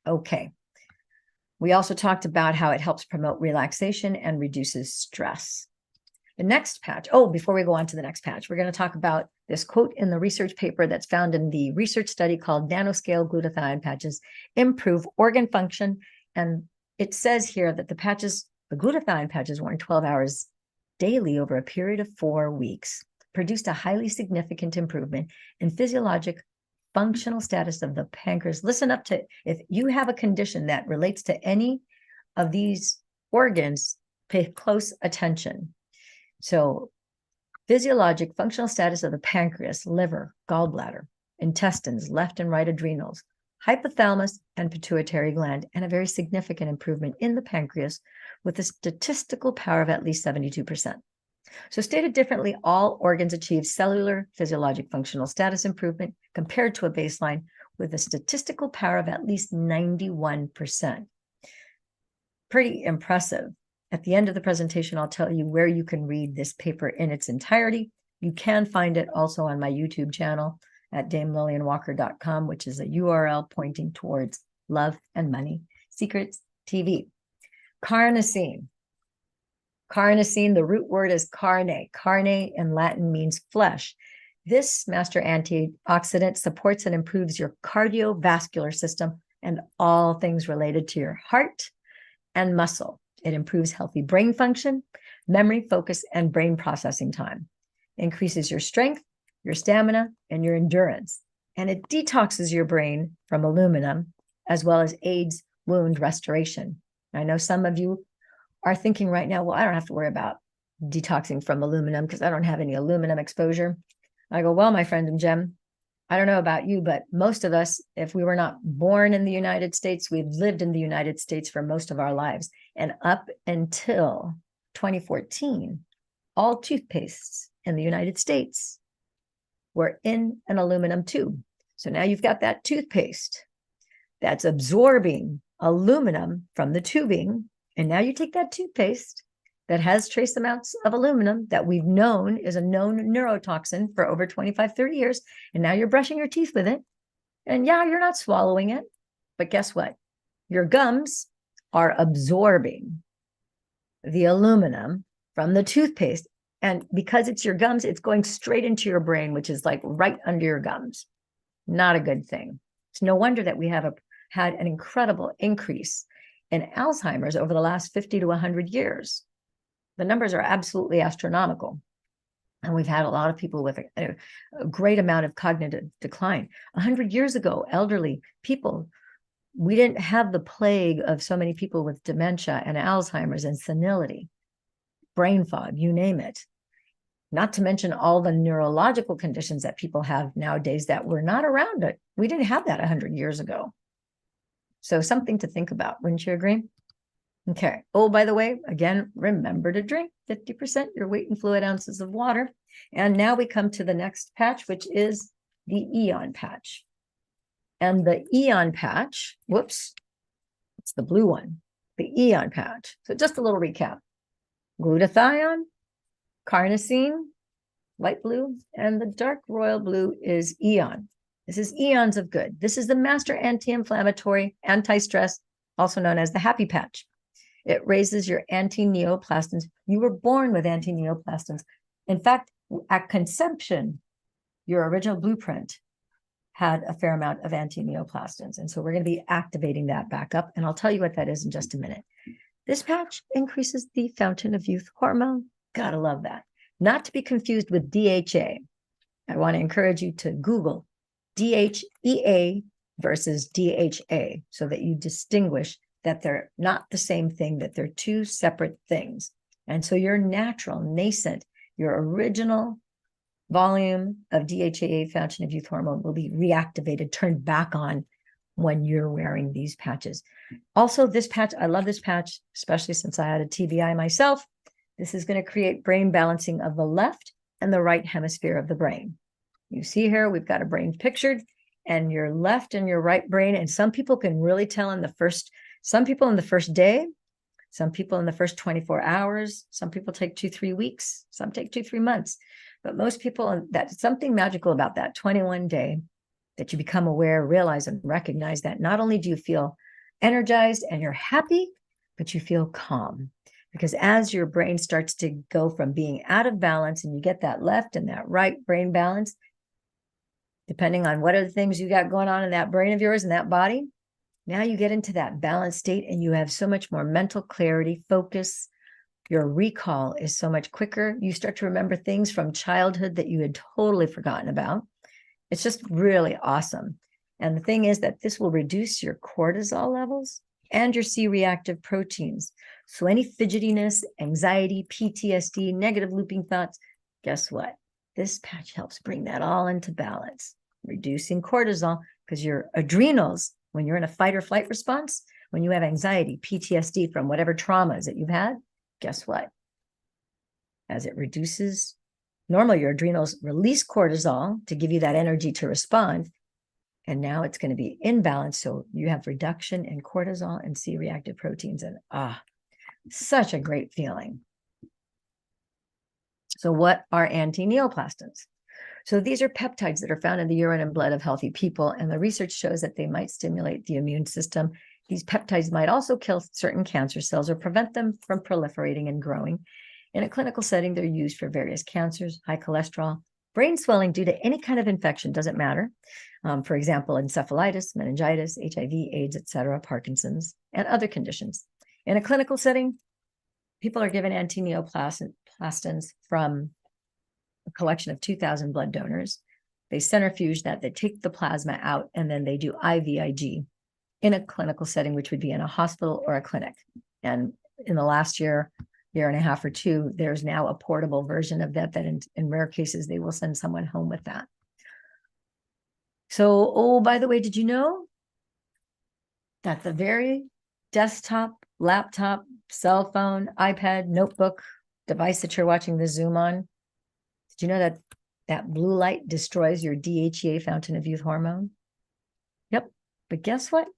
Okay. We also talked about how it helps promote relaxation and reduces stress. The next patch, before we go on to the next patch, we're going to talk about this quote in the research paper that's found in the research study called Nanoscale Glutathione Patches Improve Organ Function. And it says here that the glutathione patches worn 12 hours daily over a period of 4 weeks produced a highly significant improvement in physiologic functional status of the pancreas. Listen up to, if you have a condition that relates to any of these organs, pay close attention. So physiologic functional status of the pancreas, liver, gallbladder, intestines, left and right adrenals, hypothalamus and pituitary gland, and a very significant improvement in the pancreas with a statistical power of at least 72%. So stated differently, all organs achieve cellular physiologic functional status improvement compared to a baseline with a statistical power of at least 91%. Pretty impressive. At the end of the presentation, I'll tell you where you can read this paper in its entirety. You can find it also on my YouTube channel at damelillianwalker.com, which is a URL pointing towards Love and Money Secrets TV. Carnosine. Carnosine, the root word is carne. Carne in Latin means flesh. This master antioxidant supports and improves your cardiovascular system and all things related to your heart and muscle. It improves healthy brain function, memory, focus, and brain processing time. Increases your strength, your stamina, and your endurance. And it detoxes your brain from aluminum, as well as aids wound restoration. I know some of you are thinking right now, well, I don't have to worry about detoxing from aluminum because I don't have any aluminum exposure. I go, well, my friend and Jem, I don't know about you, but most of us, if we were not born in the United States, we've lived in the United States for most of our lives. And up until 2014, all toothpastes in the United States were in an aluminum tube. So now you've got that toothpaste that's absorbing aluminum from the tubing. And now you take that toothpaste that has trace amounts of aluminum that we've known is a known neurotoxin for over 25, 30 years. And now you're brushing your teeth with it. And yeah, you're not swallowing it. But guess what? Your gums are absorbing the aluminum from the toothpaste. And because it's your gums, it's going straight into your brain, which is like right under your gums. Not a good thing. It's no wonder that we have had an incredible increase in Alzheimer's over the last 50 to 100 years. The numbers are absolutely astronomical. And we've had a lot of people with a great amount of cognitive decline. 100 years ago, elderly people, we didn't have the plague of so many people with dementia and Alzheimer's and senility, brain fog, you name it. Not to mention all the neurological conditions that people have nowadays that were not around it. We didn't have that 100 years ago. So something to think about, wouldn't you agree? Okay. Oh, by the way, again, remember to drink 50% your weight in fluid ounces of water. And now we come to the next patch, which is the Eon patch. And the Eon patch, whoops, it's the blue one, the Eon patch. So just a little recap. Glutathione, carnosine, light blue, and the dark royal blue is Eon. This is eons of good. This is the master anti-inflammatory, anti-stress, also known as the happy patch. It raises your anti-neoplastins. You were born with anti-neoplastins. In fact, at conception, your original blueprint had a fair amount of anti-neoplastins. And so we're going to be activating that back up. And I'll tell you what that is in just a minute. This patch increases the fountain of youth hormone. Gotta love that. Not to be confused with DHA. I want to encourage you to Google DHEA versus DHA so that you distinguish that they're not the same thing, that they're two separate things. And so your natural, nascent, your original volume of DHEA, fountain of youth hormone, will be reactivated, turned back on when you're wearing these patches. Also, this patch, I love this patch, especially since I had a TBI myself. This is going to create brain balancing of the left and the right hemisphere of the brain. You see here, we've got a brain pictured, and your left and your right brain. And some people can really tell some people in the first day, some people in the first 24 hours, some people take 2-3 weeks, some take 2-3 months. But most people, that's something magical about that 21 day that you become aware, realize, and recognize that not only do you feel energized and you're happy, but you feel calm. Because as your brain starts to go from being out of balance and you get that left and that right brain balance, depending on what are the things you got going on in that brain of yours and that body, now you get into that balanced state and you have so much more mental clarity, focus. Your recall is so much quicker. You start to remember things from childhood that you had totally forgotten about. It's just really awesome. And the thing is that this will reduce your cortisol levels and your C-reactive proteins. So any fidgetiness, anxiety, PTSD, negative looping thoughts, guess what? This patch helps bring that all into balance, reducing cortisol, because your adrenals, when you're in a fight or flight response, when you have anxiety, PTSD from whatever traumas that you've had, guess what? As it reduces, normally your adrenals release cortisol to give you that energy to respond. And now it's going to be in balance. So you have reduction in cortisol and C-reactive proteins. And such a great feeling. So what are anti-neoplastins? So these are peptides that are found in the urine and blood of healthy people. And the research shows that they might stimulate the immune system. These peptides might also kill certain cancer cells or prevent them from proliferating and growing. In a clinical setting, they're used for various cancers, high cholesterol, brain swelling due to any kind of infection, doesn't matter. For example, encephalitis, meningitis, HIV, AIDS, etc., Parkinson's, and other conditions. In a clinical setting, people are given anti-neoplastins from a collection of 2,000 blood donors. They centrifuge that, they take the plasma out, and then they do IVIG in a clinical setting, which would be in a hospital or a clinic. And in the last year and a half or two, there's now a portable version of that in rare cases, they will send someone home with that. So, oh, by the way, did you know that the very desktop, laptop, cell phone, iPad, notebook device that you're watching the Zoom on, did you know that that blue light destroys your DHEA, fountain of youth hormone? Yep. But guess what?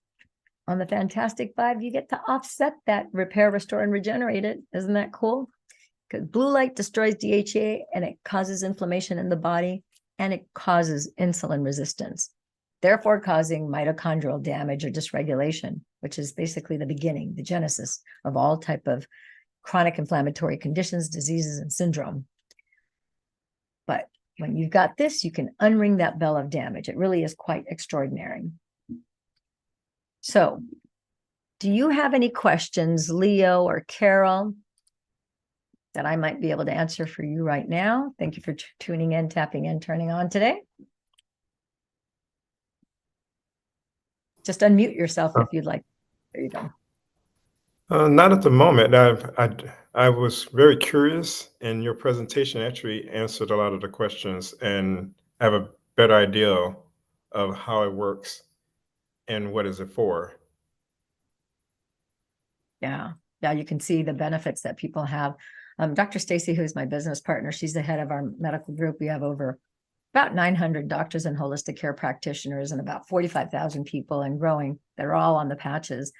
On the Fantastic Five, you get to offset that, repair, restore, and regenerate it. Isn't that cool? Because blue light destroys DHEA and it causes inflammation in the body and it causes insulin resistance, therefore causing mitochondrial damage or dysregulation, which is basically the beginning, the genesis of all type of chronic inflammatory conditions, diseases, and syndrome. But when you've got this, you can unring that bell of damage. It really is quite extraordinary. So, do you have any questions, Leo or Carol, that I might be able to answer for you right now? Thank you for tuning in, tapping in, turning on today. Just unmute yourself if you'd like. There you go. Not at the moment. I was very curious, and your presentation actually answered a lot of the questions, and I have a better idea of how it works and what is it for. Yeah, you can see the benefits that people have. Dr. Stacy, who's my business partner, she's the head of our medical group. We have over about 900 doctors and holistic care practitioners and about 45,000 people and growing that are all on the patches.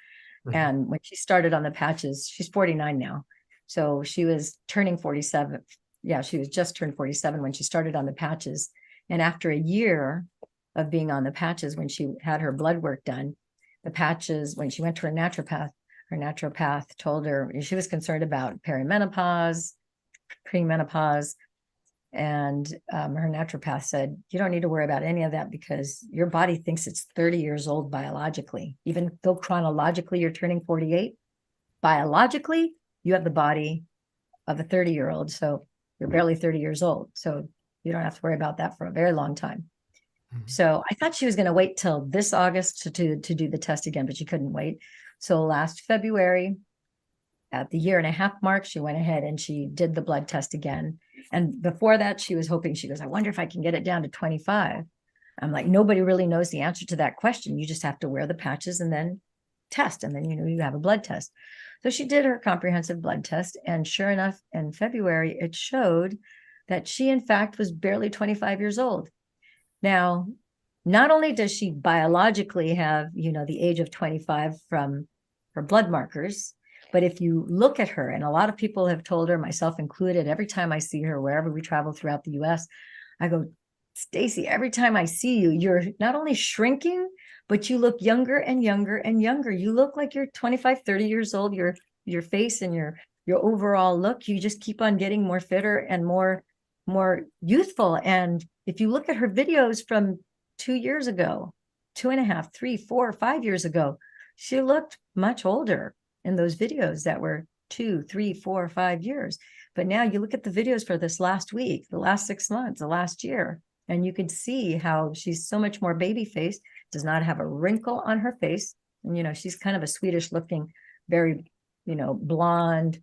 Mm-hmm. And when she started on the patches, she's 49 now. So she was turning 47. Yeah, she was just turned 47 when she started on the patches. And after a year of being on the patches, when she had her blood work done, the patches, when she went to her naturopath told her she was concerned about perimenopause, premenopause. And her naturopath said, you don't need to worry about any of that because your body thinks it's 30 years old biologically. Even though chronologically you're turning 48, biologically, you have the body of a 30-year-old. So you're barely 30 years old. So you don't have to worry about that for a very long time. Mm-hmm. So I thought she was going to wait till this August to do the test again, but she couldn't wait. So last February, at the 1.5-year mark, she went ahead and she did the blood test again. And before that, she was hoping, she goes, I wonder if I can get it down to 25. I'm like, nobody really knows the answer to that question. You just have to wear the patches and then test. And then, you have a blood test. So she did her comprehensive blood test. And sure enough, in February, it showed that she, in fact, was barely 25 years old. Now, not only does she biologically have, the age of 25 from her blood markers, but if you look at her, and a lot of people have told her, myself included, every time I see her, wherever we travel throughout the US, I go, Stacy, every time I see you, you're not only shrinking, but you look younger and younger and younger. You look like you're 25, 30 years old. Your face and your overall look, you just keep on getting more fitter and more youthful. And if you look at her videos from 2 years ago, 2.5, 3, 4, 5 years ago, she looked much older in those videos that were 2, 3, 4, 5 years. But now you look at the videos for this last week, the last 6 months, the last year, and you can see how she's so much more baby faced, does not have a wrinkle on her face. And, she's kind of a Swedish looking, very, blonde,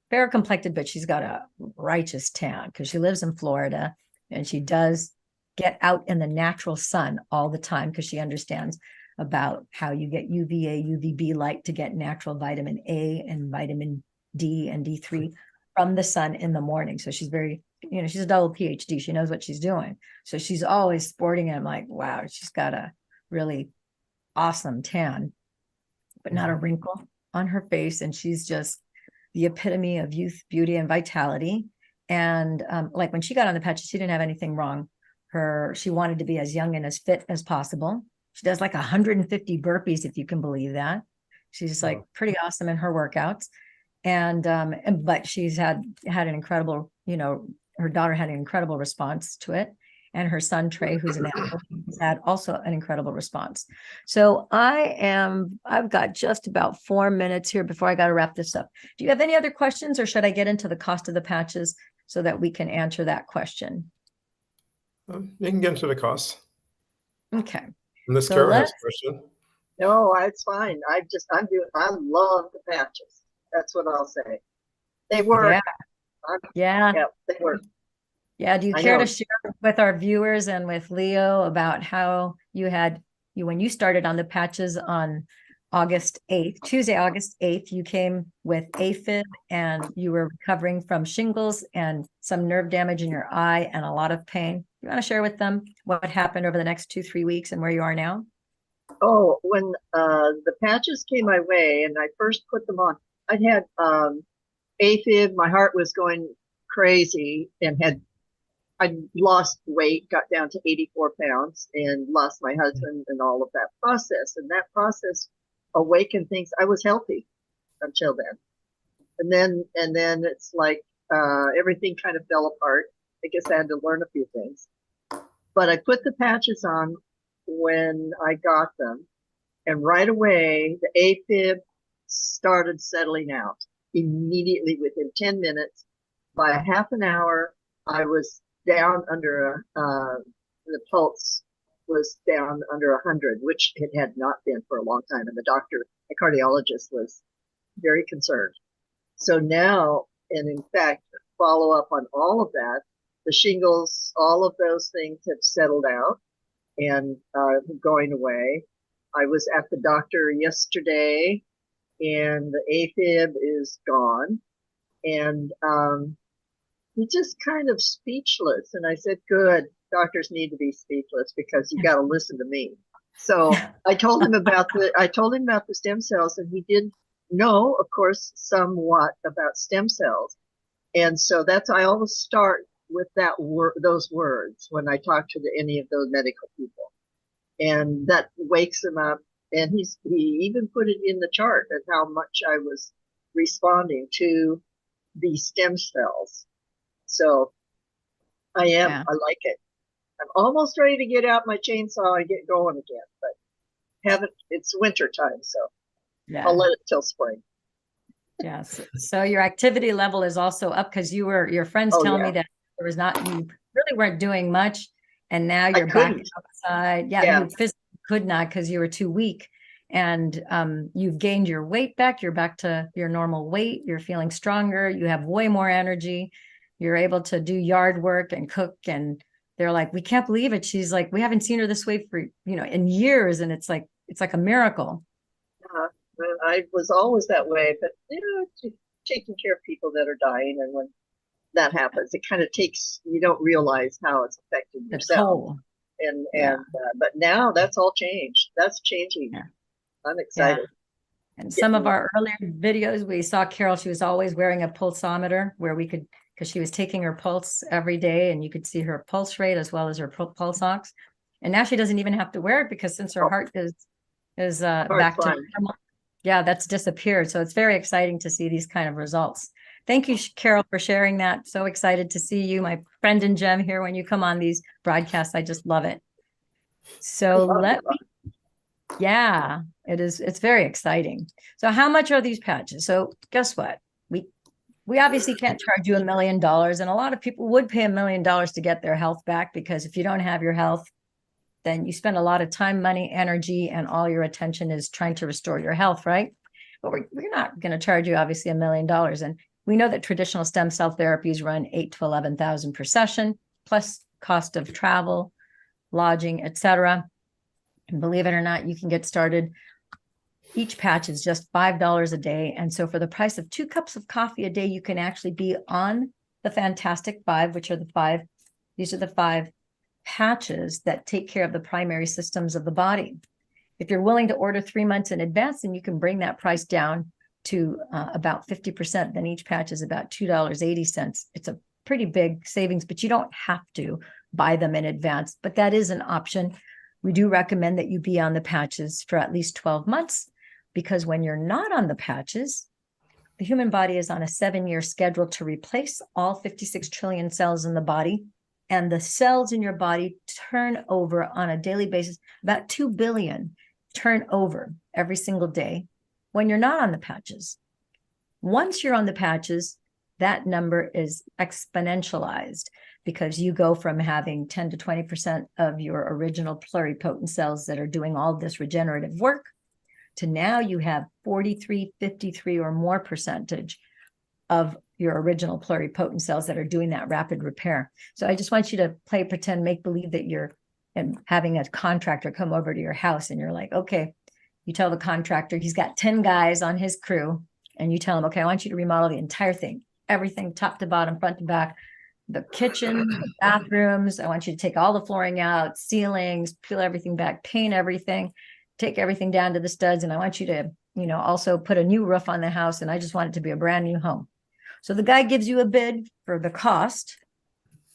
fair complected, but she's got a righteous tan because she lives in Florida and she does get out in the natural sun all the time because she understands about how you get UVA, UVB light to get natural vitamin A and vitamin D and D3 from the sun in the morning. So she's very, she's a double PhD. She knows what she's doing. So she's always sporting it. I'm like, wow, she's got a really awesome tan, but not a wrinkle on her face. And she's just the epitome of youth, beauty, and vitality. And like when she got on the patches, she didn't have anything wrong. She wanted to be as young and as fit as possible. She does like 150 burpees, if you can believe that. She's like pretty awesome in her workouts. But she's had an incredible, her daughter had an incredible response to it. And her son, Trey, who's an athlete, has had also an incredible response. So I've got just about 4 minutes here before I got to wrap this up. Do you have any other questions, or should I get into the cost of the patches so that we can answer that question? You can get into the cost. Okay. Unless Carol has a question. No, it's fine. I love the patches. That's what I'll say. They work. Yeah. Yeah, they work. Yeah. Do you I care to know. share with our viewers and with Leo about how when you started on the patches on August 8th, Tuesday, August 8th, you came with AFib and you were recovering from shingles and some nerve damage in your eye and a lot of pain. You want to share with them what happened over the next 2-3 weeks and where you are now? Oh, when the patches came my way and I first put them on, I'd had AFib. My heart was going crazy and I lost weight, got down to 84 pounds and lost my husband and all of that process. And that process awakened things. I was healthy until then. And then it's like everything kind of fell apart. I guess I had to learn a few things. But I put the patches on when I got them. And right away, the AFib started settling out immediately within 10 minutes. By a half an hour, I was down under the pulse was down under 100, which it had not been for a long time. And the cardiologist, was very concerned. So now, and in fact, follow up on all of that, the shingles, all of those things have settled out and going away. I was at the doctor yesterday and the AFib is gone. And he just kind of speechless. And I said, good, doctors need to be speechless because you got to listen to me. So I told him about the stem cells, and he did know, of course, somewhat about stem cells. And so I always start with those words when I talk to any of those medical people. And that wakes him up. And he even put it in the chart of how much I was responding to the stem cells. So I like it. I'm almost ready to get out my chainsaw and get going again, but it's winter time, so I'll let it till spring. Yes. So your activity level is also up because your friends telling me that you really weren't doing much, and now you're back outside. Yeah, you physically could not because you were too weak. And you've gained your weight back. You're back to your normal weight. You're feeling stronger. You have way more energy. You're able to do yard work and cook. And they're like, we can't believe it. She's like, we haven't seen her this way for, in years. And it's like a miracle. I was always that way, but taking care of people that are dying, and when that happens, it kind of you don't realize how it's affecting yourself. But now that's all changed. That's changing. Yeah. I'm excited. Yeah. And some of our earlier videos, we saw Carol, she was always wearing a pulsometer where because she was taking her pulse every day, and you could see her pulse rate as well as her pulse ox. And now she doesn't even have to wear it because since her heart is back to normal. Yeah, that's disappeared. So it's very exciting to see these kind of results. Thank you, Carol, for sharing that. So excited to see you, my friend and gem here when you come on these broadcasts. I just love it. So it is. It's very exciting. So how much are these patches? So guess what? We obviously can't charge you $1 million. And a lot of people would pay $1 million to get their health back, because if you don't have your health, then you spend a lot of time, money, energy, and all your attention is trying to restore your health, right? But we're not going to charge you obviously $1 million. And we know that traditional stem cell therapies run $8,000 to $11,000 per session, plus cost of travel, lodging, etc. And believe it or not, you can get started. Each patch is just $5 a day. And so for the price of 2 cups of coffee a day, you can actually be on the Fantastic Five, which are these are the 5 patches that take care of the primary systems of the body. If you're willing to order 3 months in advance, then you can bring that price down to about 50%. Then each patch is about $2.80. It's a pretty big savings, but you don't have to buy them in advance. But that is an option. We do recommend that you be on the patches for at least 12 months, because when you're not on the patches, the human body is on a 7-year schedule to replace all 56 trillion cells in the body. And the cells in your body turn over on a daily basis, about 2 billion turn over every single day when you're not on the patches. Once you're on the patches, that number is exponentialized, because you go from having 10 to 20% of your original pluripotent cells that are doing all this regenerative work to now you have 43, 53 or more percentage of your original pluripotent cells that are doing that rapid repair. So I just want you to play pretend, make believe that you're having a contractor come over to your house, and you're like, okay, you tell the contractor, he's got 10 guys on his crew, and you tell him, okay, I want you to remodel the entire thing, everything, top to bottom, front to back, the kitchen, the bathrooms. I want you to take all the flooring out, ceilings, peel everything back, paint everything, take everything down to the studs. And I want you to, also put a new roof on the house. And I just want it to be a brand new home. So the guy gives you a bid for the cost,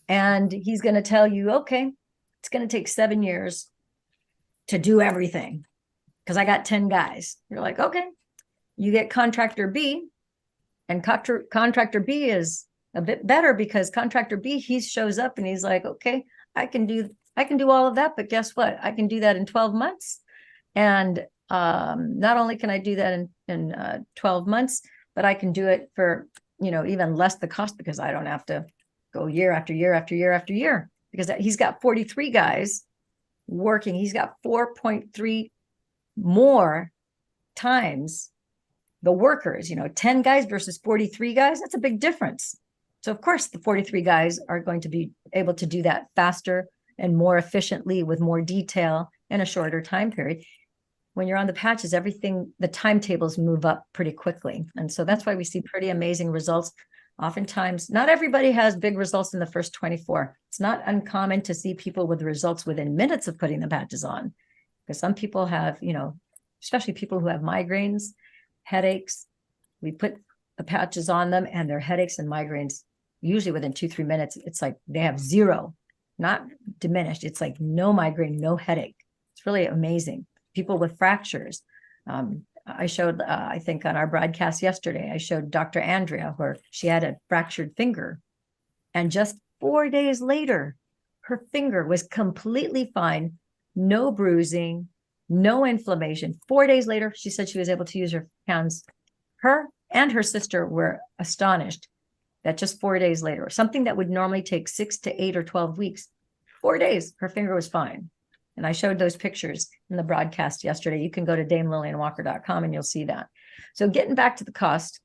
and he's going to tell you, okay, it's going to take 7 years to do everything because I got 10 guys. You're like, okay, you get contractor B, and contractor B is a bit better because contractor B, he shows up and he's like, okay, I can do all of that, but guess what? I can do that in 12 months. And not only can I do that in 12 months, but I can do it for, even less the cost because I don't have to go year after year after year after year because he's got 43 guys working. He's got 4.3 more times the workers, 10 guys versus 43 guys. That's a big difference. So of course the 43 guys are going to be able to do that faster and more efficiently with more detail in a shorter time period. When you're on the patches, everything, the timetables move up pretty quickly. And so that's why we see pretty amazing results. Oftentimes, not everybody has big results in the first 24. It's not uncommon to see people with results within minutes of putting the patches on, because some people have, especially people who have migraines, headaches. We put the patches on them and their headaches and migraines, usually within 2-3 minutes, it's like they have zero, not diminished. It's like no migraine, no headache. It's really amazing. People with fractures. I showed, I think on our broadcast yesterday, I showed Dr. Andrea where she had a fractured finger. And just 4 days later, her finger was completely fine, no bruising, no inflammation. 4 days later, she said she was able to use her hands. Her and her sister were astonished that just 4 days later, something that would normally take 6 to 8 or 12 weeks, 4 days, her finger was fine. And I showed those pictures in the broadcast yesterday. You can go to DameLillianWalker.com and you'll see that. So getting back to the cost,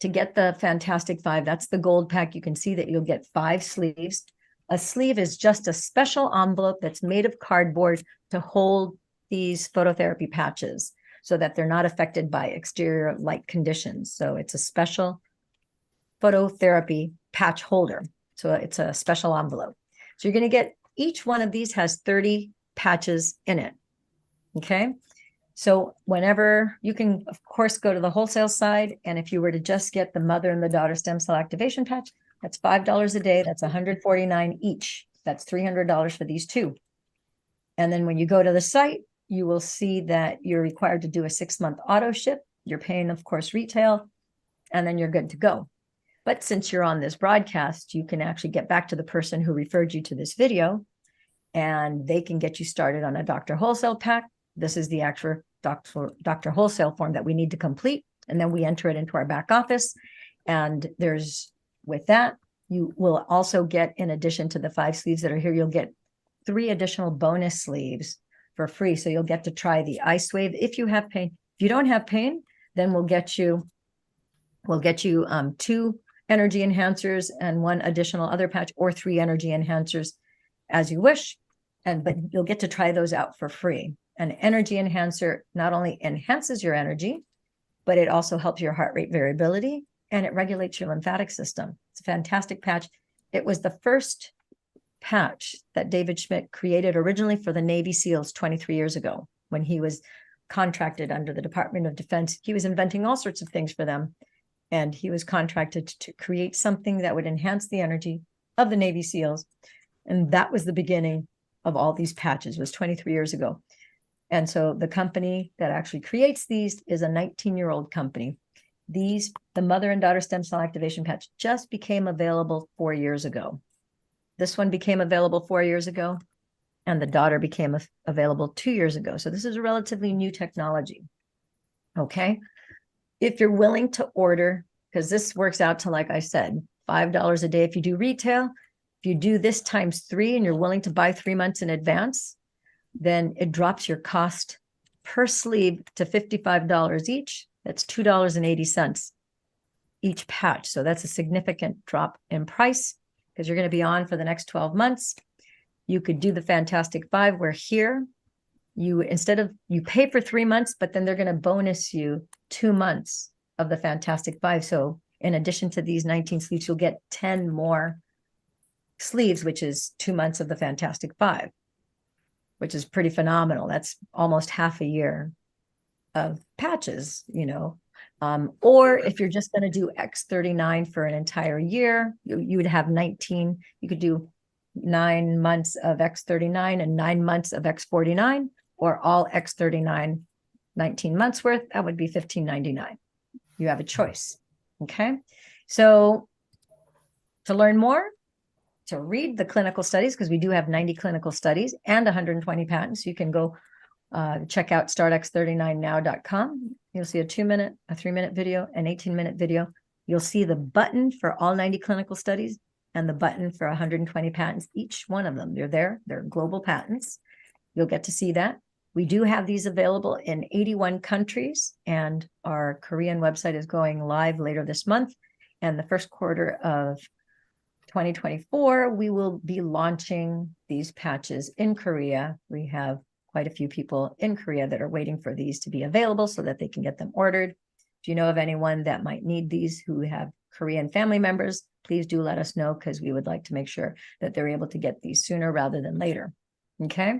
to get the Fantastic 5, that's the gold pack. You can see that you'll get 5 sleeves. A sleeve is just a special envelope that's made of cardboard to hold these phototherapy patches so that they're not affected by exterior light conditions. So it's a special phototherapy patch holder. So it's a special envelope. So you're going to get, each one of these has 30 patches in it. Okay. So whenever you can, of course, go to the wholesale side. And if you were to just get the mother and the daughter stem cell activation patch, that's $5 a day. That's $149 each. That's $300 for these two. And then when you go to the site, you will see that you're required to do a 6-month auto ship. You're paying, of course, retail, and then you're good to go. But since you're on this broadcast, you can actually get back to the person who referred you to this video, and they can get you started on a Dr. Wholesale pack. This is the actual Dr. Wholesale form that we need to complete, and then we enter it into our back office. And with that, you will also get, in addition to the 5 sleeves that are here, you'll get 3 additional bonus sleeves for free. So you'll get to try the Ice Wave if you have pain. If you don't have pain, then we'll get you 2 energy enhancers and 1 additional other patch, or 3 energy enhancers as you wish. But you'll get to try those out for free. An energy enhancer not only enhances your energy, but it also helps your heart rate variability, and it regulates your lymphatic system. It's a fantastic patch. It was the first patch that David Schmidt created originally for the Navy SEALs 23 years ago when he was contracted under the Department of Defense. He was inventing all sorts of things for them. And he was contracted to create something that would enhance the energy of the Navy SEALs. And that was the beginning of all these patches, was 23 years ago. And so the company that actually creates these is a 19-year-old company. The mother and daughter stem cell activation patch just became available 4 years ago. This one became available 4 years ago, and the daughter became available 2 years ago. So this is a relatively new technology. Okay. If you're willing to order, because this works out to, like I said, $5 a day if you do retail. If you do this times 3 and you're willing to buy 3 months in advance, then it drops your cost per sleeve to $55 each. That's $2.80. each patch. So that's a significant drop in price because you're going to be on for the next 12 months. You could do the Fantastic Five, where here you pay for 3 months, but then they're going to bonus you 2 months of the Fantastic Five. So in addition to these 19 sleeves, you'll get 10 more sleeves, which is 2 months of the Fantastic Five, which is pretty phenomenal. That's almost half a year of patches, or if you're just going to do X39 for an entire year, you would have 19. You could do 9 months of X39 and 9 months of X49, or all X39, 19 months worth. That would be $15.99. You have a choice. Okay. So to learn more, to read the clinical studies, because we do have 90 clinical studies and 120 patents, you can go check out startx39now.com. You'll see a 2-minute, a 3-minute video, an 18-minute video. You'll see the button for all 90 clinical studies and the button for 120 patents, each one of them. They're there. They're global patents. You'll get to see that. We do have these available in 81 countries, and our Korean website is going live later this month. And the first quarter of 2024, we will be launching these patches in Korea. We have quite a few people in Korea that are waiting for these to be available so that they can get them ordered. If you know of anyone that might need these who have Korean family members, please do let us know, because we would like to make sure that they're able to get these sooner rather than later. Okay.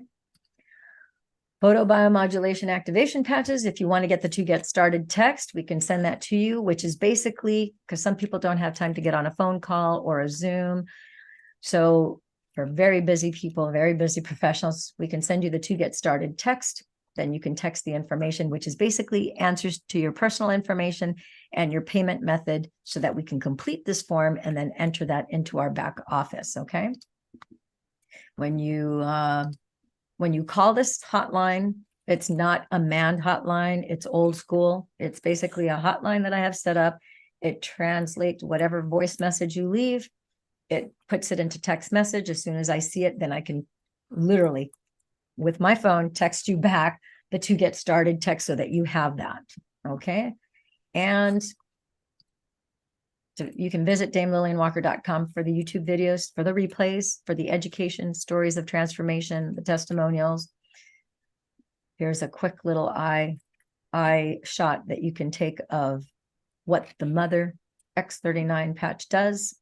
Photobiomodulation activation patches. If you want to get the To Get Started text, we can send that to you, which is basically, because some people don't have time to get on a phone call or a Zoom. So for very busy people, very busy professionals, we can send you the To Get Started text. Then you can text the information, which is basically answers to your personal information and your payment method, so that we can complete this form and then enter that into our back office. Okay. When you call this hotline, it's not a manned hotline. It's old school. It's basically a hotline that I have set up. It translates whatever voice message you leave. It puts it into text message. As soon as I see it, then I can literally, with my phone, text you back the To Get Started text so that you have that. Okay. And you can visit DameLillianWalker.com for the YouTube videos, for the replays, for the education, stories of transformation, the testimonials. Here's a quick little eye shot that you can take of what the Mother X39 patch does.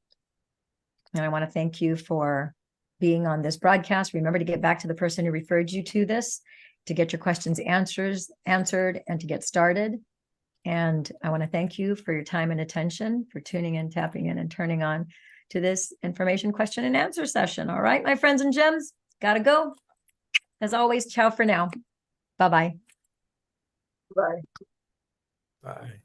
And I want to thank you for being on this broadcast. Remember to get back to the person who referred you to this, to get your questions answered and to get started. And I want to thank you for your time and attention, for tuning in, tapping in, and turning on to this information question and answer session. All right, my friends and gems, gotta go. As always, ciao for now. Bye-bye. Bye. Bye.